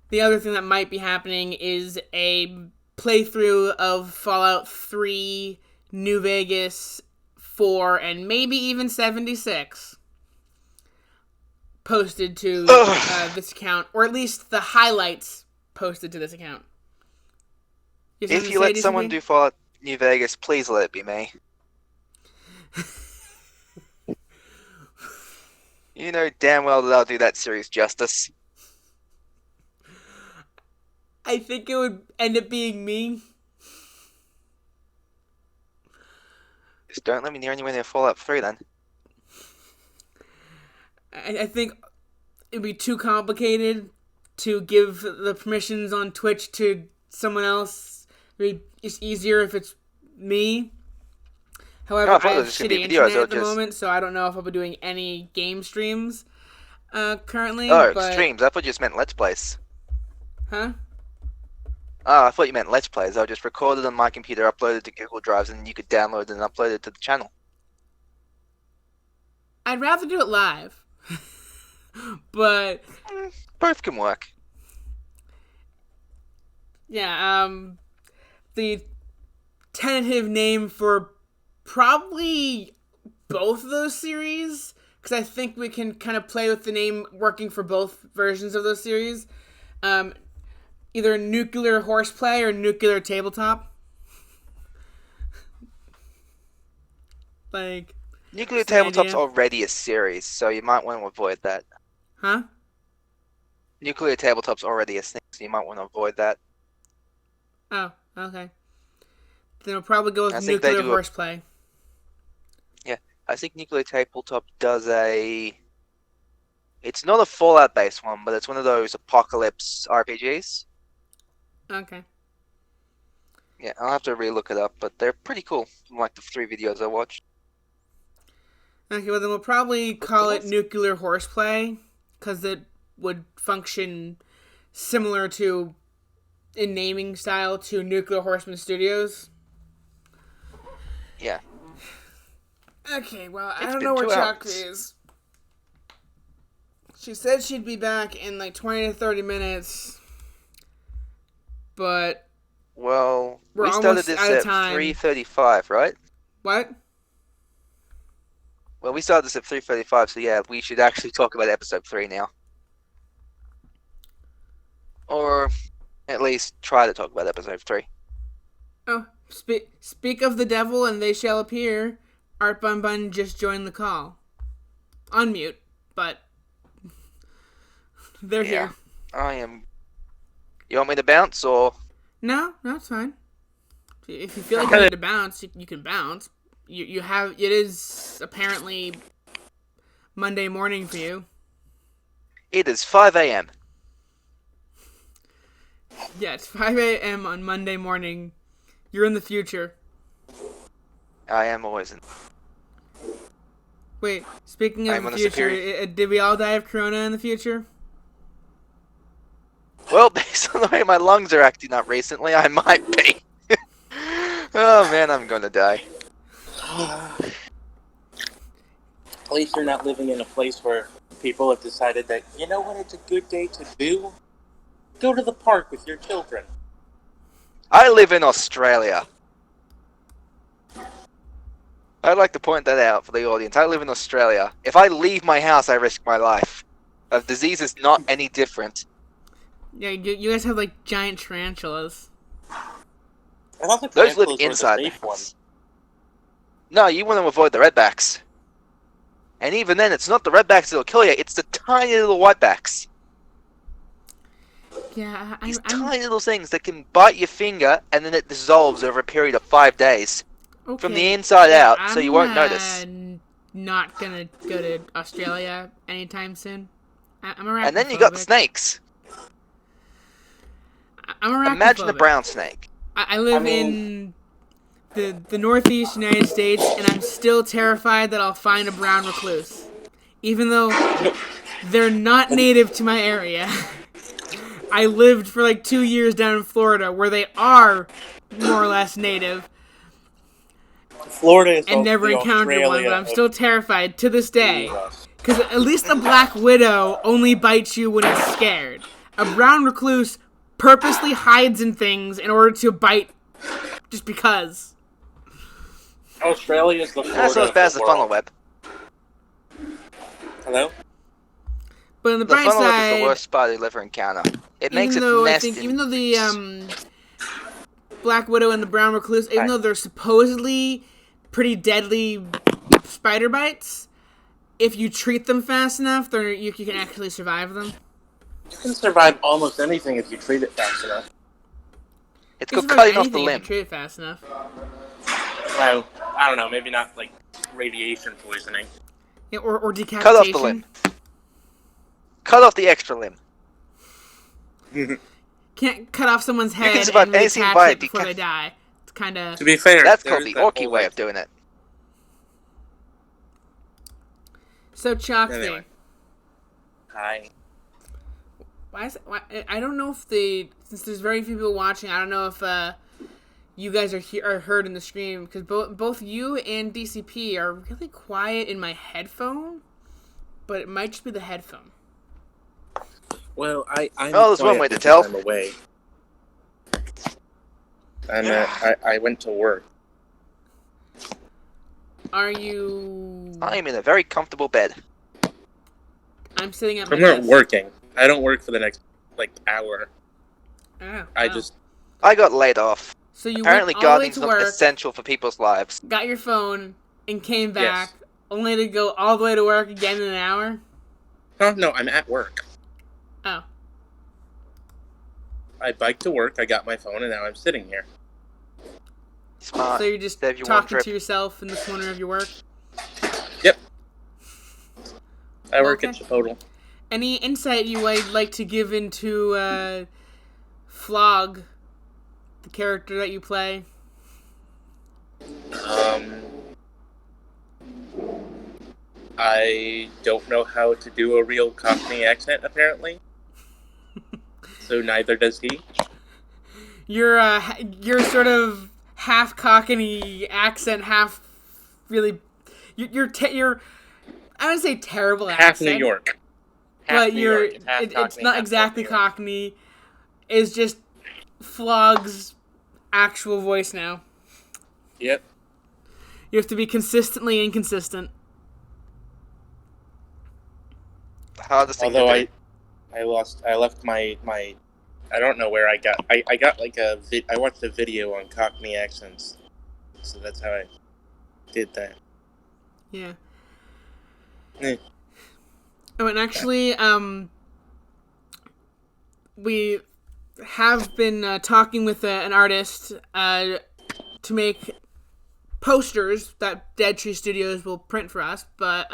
Speaker 1: The other thing that might be happening is a playthrough of Fallout 3, New Vegas, 4, and maybe even 76 posted to this account, or at least the highlights posted to this account.
Speaker 2: If you let someone do Fallout New Vegas, please let it be me. You know damn well that I'll do that series justice.
Speaker 1: I think it would end up being me.
Speaker 2: Just don't let me near anywhere near Fallout 3 then.
Speaker 1: I think it'd be too complicated to give the permissions on Twitch to someone else. It's easier if it's me. However, I have shitty internet at the moment, so I don't know if I'll be doing any game streams currently.
Speaker 2: Oh, streams. I thought you just meant Let's Plays.
Speaker 1: Huh?
Speaker 2: Oh, I thought you meant Let's Plays. I just recorded on my computer, uploaded to Google Drives, and you could download and upload it to the channel.
Speaker 1: I'd rather do it live. But
Speaker 2: both can work.
Speaker 1: Yeah, the tentative name for probably both of those series, because I think we can kind of play with the name working for both versions of those series. Either Nuclear Horseplay or Nuclear Tabletop. Like,
Speaker 2: Nuclear Tabletop's already a series, so you might want to avoid that.
Speaker 1: Huh?
Speaker 2: Nuclear Tabletop's already a thing, so you might want to avoid that.
Speaker 1: Oh, okay. Then we'll probably go with Nuclear Horseplay.
Speaker 2: Yeah, I think Nuclear Tabletop does a... It's not a Fallout-based one, but it's one of those apocalypse RPGs.
Speaker 1: Okay.
Speaker 2: Yeah, I'll have to re-look it up, but they're pretty cool, from like the 3 videos I watched.
Speaker 1: Okay, well then we'll probably call it Nuclear Horseplay, because it would function similar to, in naming style, to Nuclear Horseman Studios.
Speaker 2: Yeah.
Speaker 1: Okay, well, I don't know where Chokfi is. She said she'd be back in like 20 to 30 minutes, but...
Speaker 2: Well, we started this at 3:35, right?
Speaker 1: What?
Speaker 2: Well, we started this at 3:35, so yeah, we should actually talk about episode 3 now. Or at least try to talk about episode 3.
Speaker 1: Oh, speak of the devil and they shall appear. Art Bun Bun just joined the call. Unmute, but they're here.
Speaker 2: I am... You want me to bounce, or...?
Speaker 1: No, it's fine. If you feel like you need to bounce, you can bounce. You have... It is apparently Monday morning for you.
Speaker 2: It is 5 a.m.
Speaker 1: Yeah, it's 5 a.m. on Monday morning. You're in the future.
Speaker 2: I am always in...
Speaker 1: Wait, speaking of the future, did we all die of corona in the future?
Speaker 2: Well, based on the way my lungs are acting up recently, I might be. Oh man, I'm gonna die.
Speaker 3: At least you're not living in a place where people have decided that, you know what, it's a good day to do? Go to the park with your children.
Speaker 2: I live in Australia. I'd like to point that out for the audience. I live in Australia. If I leave my house, I risk my life. The disease is not any different.
Speaker 1: Yeah, you guys have like giant tarantulas.
Speaker 3: I thought the
Speaker 2: Those live inside the house. No, you want to avoid the redbacks. And even then, it's not the redbacks that'll kill you, it's the tiny little whitebacks.
Speaker 1: Yeah,
Speaker 2: These
Speaker 1: I'm
Speaker 2: tiny little things that can bite your finger and then it dissolves over a period of 5 days.
Speaker 1: okay.
Speaker 2: From the inside
Speaker 1: Yeah,
Speaker 2: out, so you won't notice.
Speaker 1: I'm not gonna go to Australia anytime soon. I'm arachnophobic.
Speaker 2: And then you got the snakes.
Speaker 1: I'm arachnophobic.
Speaker 2: Imagine a brown snake.
Speaker 1: I live in the northeast United States, and I'm still terrified that I'll find a brown recluse. Even though they're not native to my area. I lived for like 2 years down in Florida, where they are more or less native.
Speaker 3: Florida is
Speaker 1: And never
Speaker 3: the
Speaker 1: encountered
Speaker 3: Australia
Speaker 1: one, but I'm
Speaker 3: of
Speaker 1: still terrified to this day.
Speaker 3: the US.
Speaker 1: Because at least the black widow only bites you when it's scared. A brown recluse purposely hides in things in order to bite just because.
Speaker 3: Australia is the Florida
Speaker 2: That's not as bad as the
Speaker 3: of
Speaker 2: funnel
Speaker 3: world.
Speaker 2: web.
Speaker 3: Hello?
Speaker 1: But on the
Speaker 2: The
Speaker 1: bright
Speaker 2: funnel web is
Speaker 1: side,
Speaker 2: the worst spider you'll ever encounter. It makes it
Speaker 1: I
Speaker 2: nest
Speaker 1: think,
Speaker 2: in
Speaker 1: even though the black widow and the brown recluse, even though they're supposedly pretty deadly spider bites, if you treat them fast enough, you can actually survive them.
Speaker 3: You can survive almost anything if you treat it fast enough.
Speaker 2: It's
Speaker 1: You
Speaker 2: called
Speaker 1: can
Speaker 2: cutting
Speaker 1: survive
Speaker 2: off the
Speaker 1: anything if
Speaker 2: limb.
Speaker 1: you treat it fast enough.
Speaker 3: Well, I don't know, maybe not like radiation poisoning.
Speaker 1: Yeah, or decapitation.
Speaker 2: Cut off the limb. Cut off the extra limb.
Speaker 1: Can't cut off someone's head
Speaker 2: can survive
Speaker 1: and
Speaker 2: anything
Speaker 1: reattach
Speaker 2: by
Speaker 1: it before they die. It's kind of...
Speaker 3: To be fair,
Speaker 2: That's
Speaker 3: there's
Speaker 2: called the
Speaker 3: that
Speaker 2: Orky
Speaker 3: whole,
Speaker 2: way
Speaker 3: like,
Speaker 2: of doing it.
Speaker 1: So, Chokfi.
Speaker 3: Anyway. Hi.
Speaker 1: I don't know if since there's very few people watching, I don't know if you guys are heard in the stream, because both you and DCP are really quiet in my headphone, but it might just be the headphone.
Speaker 3: Well, I'm
Speaker 2: there's one
Speaker 3: quiet
Speaker 2: way to
Speaker 3: because
Speaker 2: tell.
Speaker 3: I'm away. I went to work.
Speaker 1: Are you...
Speaker 2: I am in a very comfortable bed.
Speaker 1: I'm sitting at my
Speaker 3: I'm not
Speaker 1: desk.
Speaker 3: working. I don't work for the next, hour.
Speaker 1: Oh,
Speaker 3: I
Speaker 1: wow.
Speaker 3: just...
Speaker 2: I got laid off.
Speaker 1: So you
Speaker 2: Apparently
Speaker 1: went all the way
Speaker 2: gardening's
Speaker 1: to
Speaker 2: not
Speaker 1: work,
Speaker 2: essential for people's lives.
Speaker 1: got your phone, and came back,
Speaker 3: Yes.
Speaker 1: only to go all the way to work again in an hour?
Speaker 3: Oh, no, I'm at work.
Speaker 1: Oh.
Speaker 3: I biked to work, I got my phone, and now I'm sitting here.
Speaker 2: Smart.
Speaker 1: So you're just
Speaker 2: Save you one
Speaker 1: talking
Speaker 2: trip.
Speaker 1: to yourself in the corner of your work?
Speaker 3: Yep. I work
Speaker 1: Okay.
Speaker 3: at Chipotle.
Speaker 1: Any insight you would like to give into Flog, the character that you play?
Speaker 3: I don't know how to do a real Cockney accent, apparently. So neither does he.
Speaker 1: Your sort of half Cockney accent, half really. You're I wouldn't say terrible
Speaker 3: Half
Speaker 1: accent.
Speaker 3: New York.
Speaker 1: But
Speaker 3: New
Speaker 1: you're
Speaker 3: York and half
Speaker 1: it's
Speaker 3: Cockney,
Speaker 1: not
Speaker 3: half
Speaker 1: exactly
Speaker 3: New York.
Speaker 1: Cockney. It's just Flog's actual voice now.
Speaker 3: Yep.
Speaker 1: You have to be consistently inconsistent.
Speaker 2: The hardest thing
Speaker 3: Although
Speaker 2: to do.
Speaker 3: I left my I don't know where I got I watched a video on Cockney accents, so that's how I did that.
Speaker 1: Yeah.
Speaker 3: Eh.
Speaker 1: Oh, and actually, we have been talking with an artist to make posters that Dead Tree Studios will print for us, but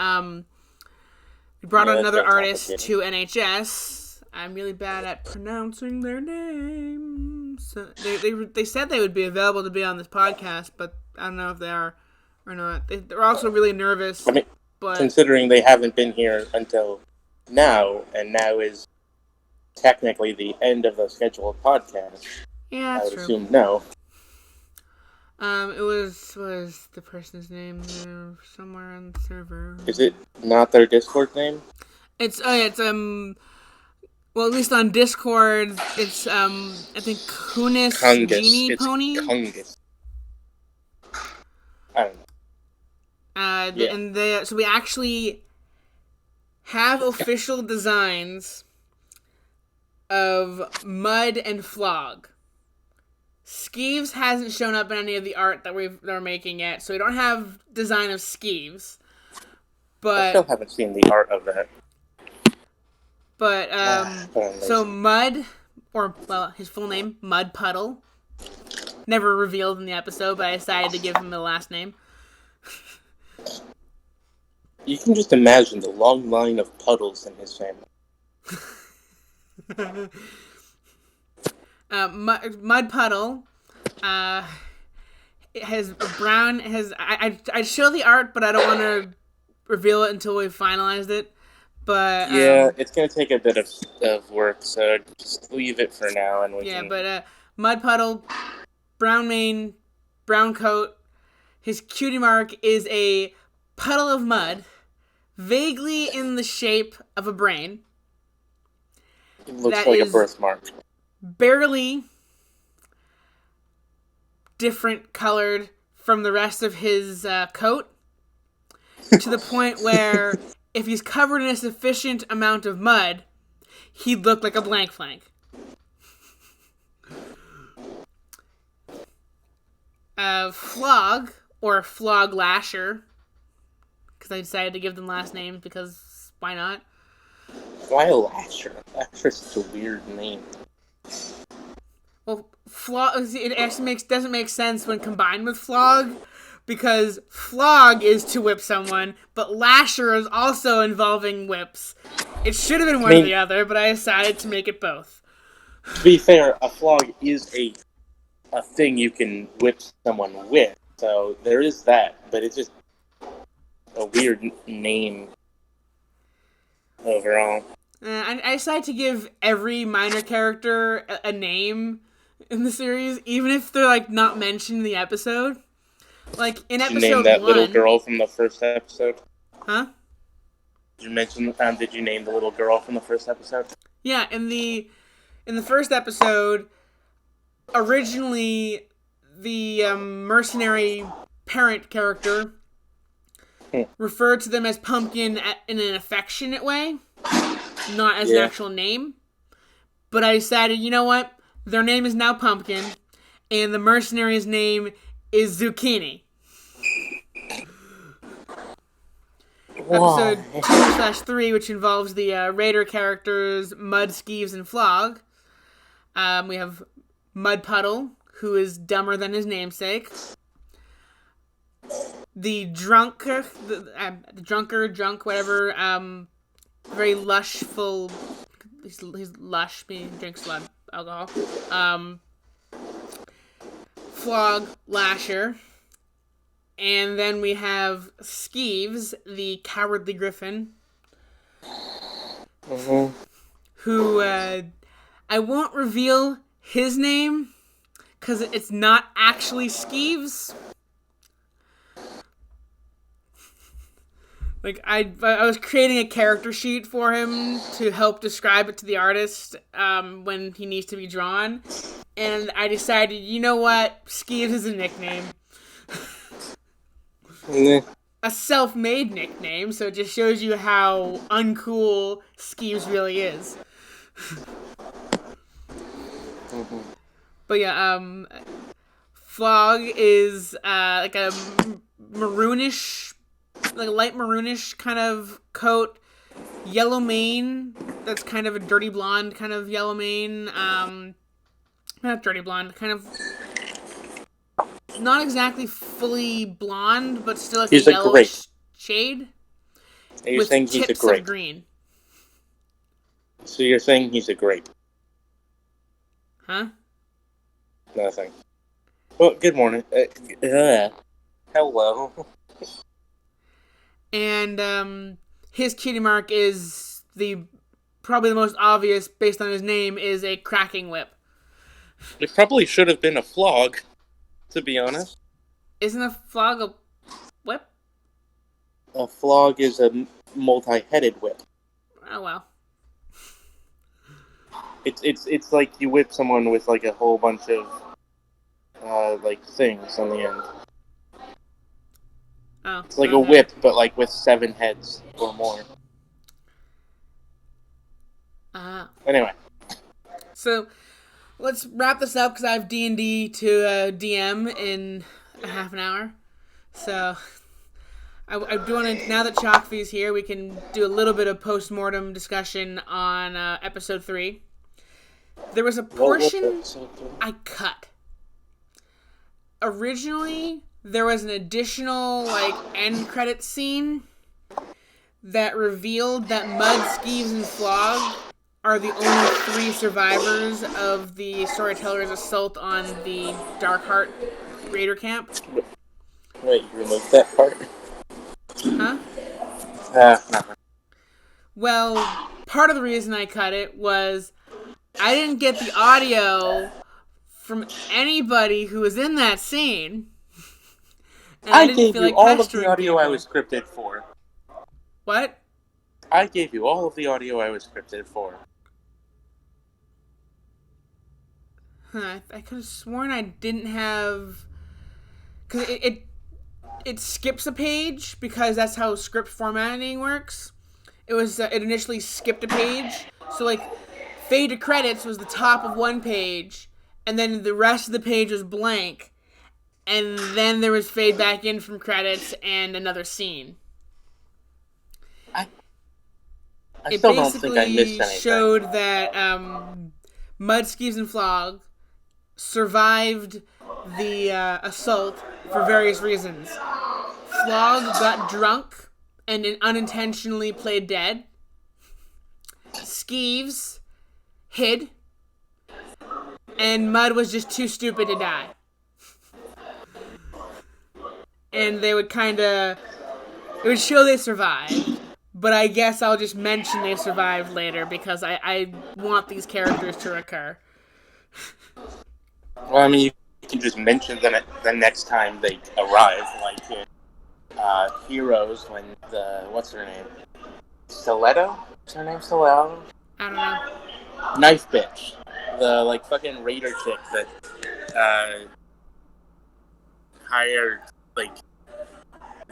Speaker 1: we brought on
Speaker 3: Yeah,
Speaker 1: another
Speaker 3: that's
Speaker 1: artist to
Speaker 3: complicated.
Speaker 1: NHS. I'm really bad at pronouncing their names. So they said they would be available to be on this podcast, but I don't know if they are or not. They're also really nervous.
Speaker 3: I mean,
Speaker 1: But
Speaker 3: considering they haven't been here until now, and now is technically the end of the scheduled podcast,
Speaker 1: yeah,
Speaker 3: I
Speaker 1: that's
Speaker 3: would
Speaker 1: true.
Speaker 3: assume no.
Speaker 1: It was the person's name there somewhere on the server.
Speaker 3: Is it not their Discord name?
Speaker 1: It's well, at least on Discord, it's I think Kunis
Speaker 3: Kungus.
Speaker 1: Genie
Speaker 3: It's
Speaker 1: Pony.
Speaker 3: Kungus. I don't know. Yeah.
Speaker 1: And so we actually have official designs of Mud and Flog. Skeeves hasn't shown up in any of the art that we're making yet, so we don't have design of Skeeves.
Speaker 3: still
Speaker 1: But
Speaker 3: haven't seen the art of that.
Speaker 1: but
Speaker 3: Amazing.
Speaker 1: so Mud, or well, his full name, Mud Puddle, never revealed in the episode, but I decided to give him the last name.
Speaker 3: You can just imagine the long line of puddles in his family.
Speaker 1: Mud Puddle has brown. I'd show the art, but I don't want to reveal it until we finalized it. But
Speaker 3: Yeah, it's going to take a bit of work, so just leave it for now, and we can...
Speaker 1: But Mud Puddle, brown mane, brown coat. His cutie mark is a puddle of mud, vaguely in the shape of a brain.
Speaker 3: It looks
Speaker 1: that
Speaker 3: like a
Speaker 1: is
Speaker 3: birthmark.
Speaker 1: Barely different colored from the rest of his coat, to the point where if he's covered in a sufficient amount of mud, he'd look like a blank flank. Flog, or Flog Lasher, because I decided to give them last names because why not?
Speaker 3: Why a Lasher? Lasher's such a weird name.
Speaker 1: Well, it actually doesn't make sense when combined with Flog, because Flog is to whip someone, but Lasher is also involving whips. It should have been one or the other, but I decided to make it both.
Speaker 3: To be fair, a flog is a thing you can whip someone with, so there is that, but it's just a weird name overall.
Speaker 1: I decided to give every minor character a name in the series, even if they're like not mentioned in the episode. Like in
Speaker 3: Did
Speaker 1: episode
Speaker 3: you name that
Speaker 1: 1,
Speaker 3: little girl from the first episode?
Speaker 1: Huh?
Speaker 3: Did you mention? Did you name the little girl from the first episode?
Speaker 1: Yeah, in the first episode, originally the mercenary parent character referred to them as Pumpkin in an affectionate way, not as an actual name. But I decided, you know what? Their name is now Pumpkin, and the mercenary's name is Zucchini.
Speaker 3: Why?
Speaker 1: Episode 2/3, which involves the Raider characters Mud, Skeeves, and Flog. We have Mud Puddle, who is dumber than his namesake. The drunk, whatever, very lushful. He's lush, meaning he drinks a lot of alcohol. Flog, Lasher. And then we have Skeeves, the cowardly griffin.
Speaker 3: Mm-hmm.
Speaker 1: Who, I won't reveal his name, because it's not actually Skeeves. Like, I was creating a character sheet for him to help describe it to the artist when he needs to be drawn. And I decided, you know what? Skeeves is a nickname. A self-made nickname, so it just shows you how uncool Skeeves really is.
Speaker 3: Mm-hmm.
Speaker 1: But yeah, Flog is like a maroonish, like a light maroonish kind of coat, yellow mane. That's kind of a dirty blonde kind of yellow mane. Not dirty blonde, kind of not exactly fully blonde, but still like a yellowish shade.
Speaker 3: Are you saying he's a
Speaker 1: tips
Speaker 3: grape?
Speaker 1: Of green.
Speaker 3: So you're saying he's a grape?
Speaker 1: Huh?
Speaker 3: Nothing. Well, good morning. Hello.
Speaker 1: And his cutie mark is probably the most obvious based on his name is a cracking whip.
Speaker 3: It probably should have been a flog, to be honest.
Speaker 1: Isn't a flog a whip?
Speaker 3: A flog is a multi-headed whip.
Speaker 1: Oh well.
Speaker 3: It's like you whip someone with like a whole bunch of like things on the end.
Speaker 1: Oh.
Speaker 3: It's like a whip, but like with 7 heads or more. Anyway.
Speaker 1: So let's wrap this up because I have D&D to DM in a half an hour. So I do want to, now that Chokfi's here, we can do a little bit of post-mortem discussion on episode 3. There was a portion I cut. Originally, there was an additional, end credit scene that revealed that Mud, Skeeves, and Flog are the only 3 survivors of the Storyteller's assault on the Darkheart Raider camp.
Speaker 3: Wait, you removed that part?
Speaker 1: Huh?
Speaker 3: Nothing.
Speaker 1: Well, part of the reason I cut it was I didn't get the audio from anybody who was in that scene. And
Speaker 3: I
Speaker 1: didn't
Speaker 3: gave
Speaker 1: feel
Speaker 3: you
Speaker 1: like
Speaker 3: all of the
Speaker 1: pestering
Speaker 3: audio
Speaker 1: people.
Speaker 3: I was scripted for.
Speaker 1: What?
Speaker 3: I gave you all of the audio I was scripted for.
Speaker 1: Huh, I could have sworn I didn't have... Because it skips a page, because that's how script formatting works. It initially skipped a page. So, fade to credits was the top of one page, and then the rest of the page was blank. And then there was fade back in from credits and another scene.
Speaker 3: I still don't think I missed anything.
Speaker 1: It basically showed that Mud, Skeeves, and Flog survived the assault for various reasons. Flog got drunk and unintentionally played dead. Skeeves hid. And Mud was just too stupid to die. And they would it would show they survived. But I guess I'll just mention they survived later because I want these characters to recur.
Speaker 3: Well, I mean, you can just mention them the next time they arrive, like in Heroes when what's her name? Stiletto? Is her name Stiletto?
Speaker 1: I don't know.
Speaker 3: Knife bitch. The, fucking raider chick that, hired,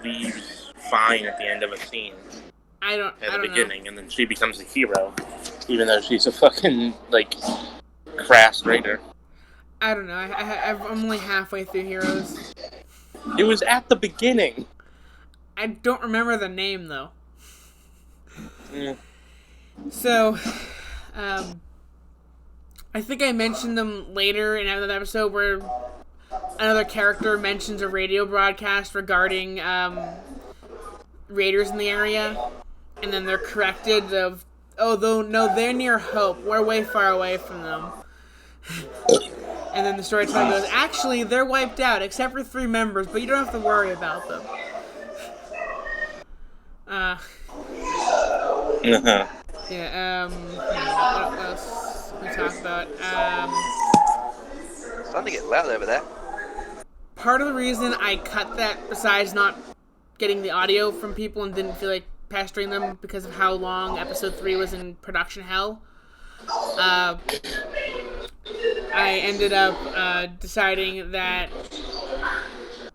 Speaker 3: leaves fine at the end of a scene.
Speaker 1: I don't
Speaker 3: beginning, and then she becomes a hero, even though she's a fucking, crass raider.
Speaker 1: I don't know. I'm only halfway through Heroes.
Speaker 3: It was at the beginning.
Speaker 1: I don't remember the name, though.
Speaker 3: Yeah.
Speaker 1: So, I think I mentioned them later in another episode where another character mentions a radio broadcast regarding raiders in the area, and then they're corrected of, they're near Hope. We're way far away from them. And then the storyteller goes, actually, they're wiped out, except for 3 members, but you don't have to worry about them. Yeah, what else can we talk about?
Speaker 2: It's starting to get loud over there.
Speaker 1: Part of the reason I cut that, besides not getting the audio from people and didn't feel like pestering them because of how long episode 3 was in production hell, I ended up deciding that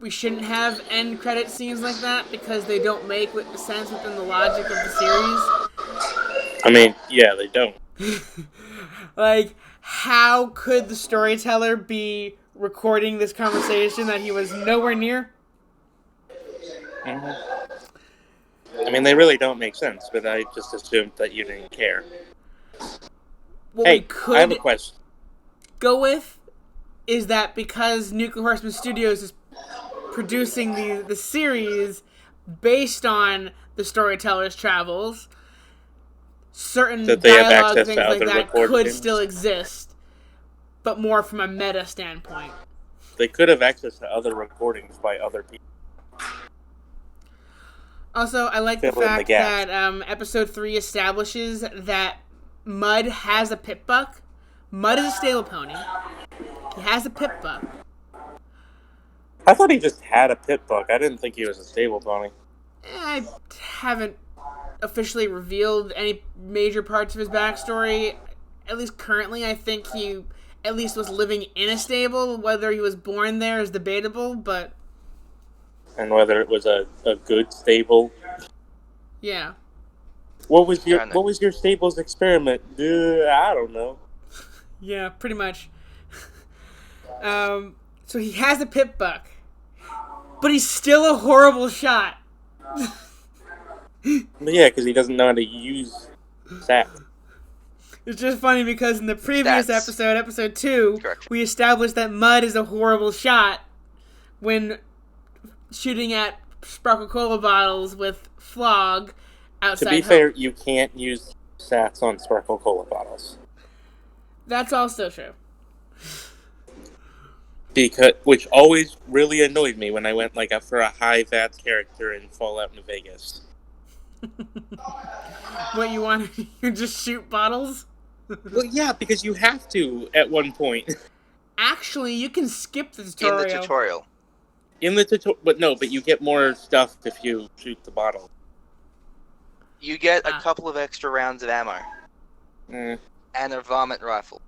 Speaker 1: we shouldn't have end credit scenes like that because they don't make sense within the logic of the series.
Speaker 3: I mean, yeah, they don't.
Speaker 1: How could the storyteller be recording this conversation that he was nowhere near?
Speaker 3: Mm-hmm. I mean, they really don't make sense, but I just assumed that you didn't care.
Speaker 1: What
Speaker 3: hey,
Speaker 1: we could
Speaker 3: I have a question.
Speaker 1: Go with is that because Nuclear Horseman Studios is producing the series based on the storyteller's travels, certain dialogue, things like that, could still exist, but more from a meta standpoint.
Speaker 3: They could have access to other recordings by other people.
Speaker 1: Also, I like the fact that episode 3 establishes that Mud has a pit buck. Mud is a stable pony. He has a pit buck.
Speaker 3: I thought he just had a pit buck. I didn't think he was a stable pony.
Speaker 1: I haven't officially revealed any major parts of his backstory. At least currently, I think he at least was living in a stable. Whether he was born there is debatable, but...
Speaker 3: And whether it was a good stable.
Speaker 1: Yeah.
Speaker 3: What was your stable's experiment? I don't know.
Speaker 1: Yeah, pretty much. So he has a pit buck, but he's still a horrible shot.
Speaker 3: But yeah, because he doesn't know how to use stats.
Speaker 1: It's just funny because in the previous
Speaker 2: Stats.
Speaker 1: episode, episode 2,
Speaker 2: Correct.
Speaker 1: we established that mud is a horrible shot when shooting at Sparkle Cola bottles with Flog outside.
Speaker 3: To be fair, you can't use stats on Sparkle Cola bottles.
Speaker 1: That's also true.
Speaker 3: Which always really annoyed me when I went for a high VATS character in Fallout New Vegas.
Speaker 1: What you want to just shoot bottles?
Speaker 3: Well, yeah, because you have to at one point.
Speaker 1: Actually, you can skip the
Speaker 2: In
Speaker 1: tutorial.
Speaker 2: the tutorial.
Speaker 3: In the tutorial, but you get more stuff if you shoot the bottle.
Speaker 2: You get a couple of extra rounds of ammo.
Speaker 3: Mm.
Speaker 2: And a varmint rifle.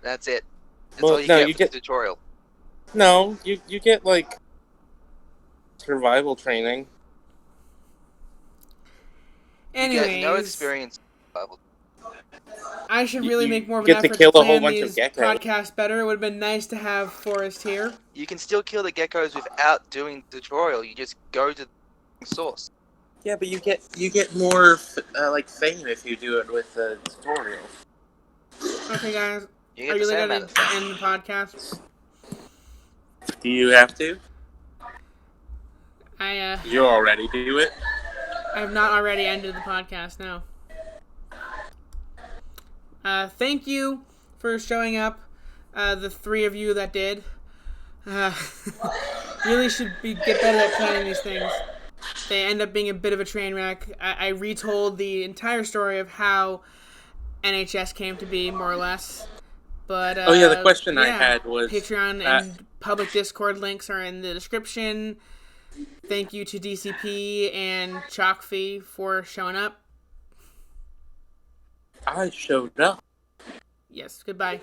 Speaker 2: That's it. That's
Speaker 3: Well,
Speaker 2: all you
Speaker 3: no,
Speaker 2: get
Speaker 3: you
Speaker 2: for
Speaker 3: get-
Speaker 2: the tutorial.
Speaker 3: No, you get survival training.
Speaker 2: You
Speaker 1: Anyways,
Speaker 2: get no experience in survival.
Speaker 1: I should really
Speaker 3: You
Speaker 1: make more of an
Speaker 3: get to
Speaker 1: effort
Speaker 3: kill
Speaker 1: to
Speaker 3: a whole
Speaker 1: plan
Speaker 3: bunch of
Speaker 1: these
Speaker 3: geckos.
Speaker 1: podcasts better. It would have been nice to have Forrest here.
Speaker 2: You can still kill the geckos without doing the tutorial. You just go to the source.
Speaker 3: Yeah, but you get more fame if you do it with the tutorial.
Speaker 1: Okay, guys,
Speaker 2: You
Speaker 1: are
Speaker 2: get the
Speaker 1: you
Speaker 2: same
Speaker 1: ready
Speaker 2: amount of
Speaker 1: to
Speaker 2: stuff.
Speaker 1: end the podcast?
Speaker 3: Do you have to?
Speaker 1: I
Speaker 3: You already do it.
Speaker 1: have not already ended the podcast now. Thank you for showing up, the 3 of you that did. Really should get better at planning these things. They end up being a bit of a train wreck. I retold the entire story of how NHS came to be, more or less. But
Speaker 3: The question I had was
Speaker 1: Patreon and public Discord links are in the description. Thank you to DCP and Chokfi for showing up.
Speaker 3: I showed up.
Speaker 1: Yes, goodbye.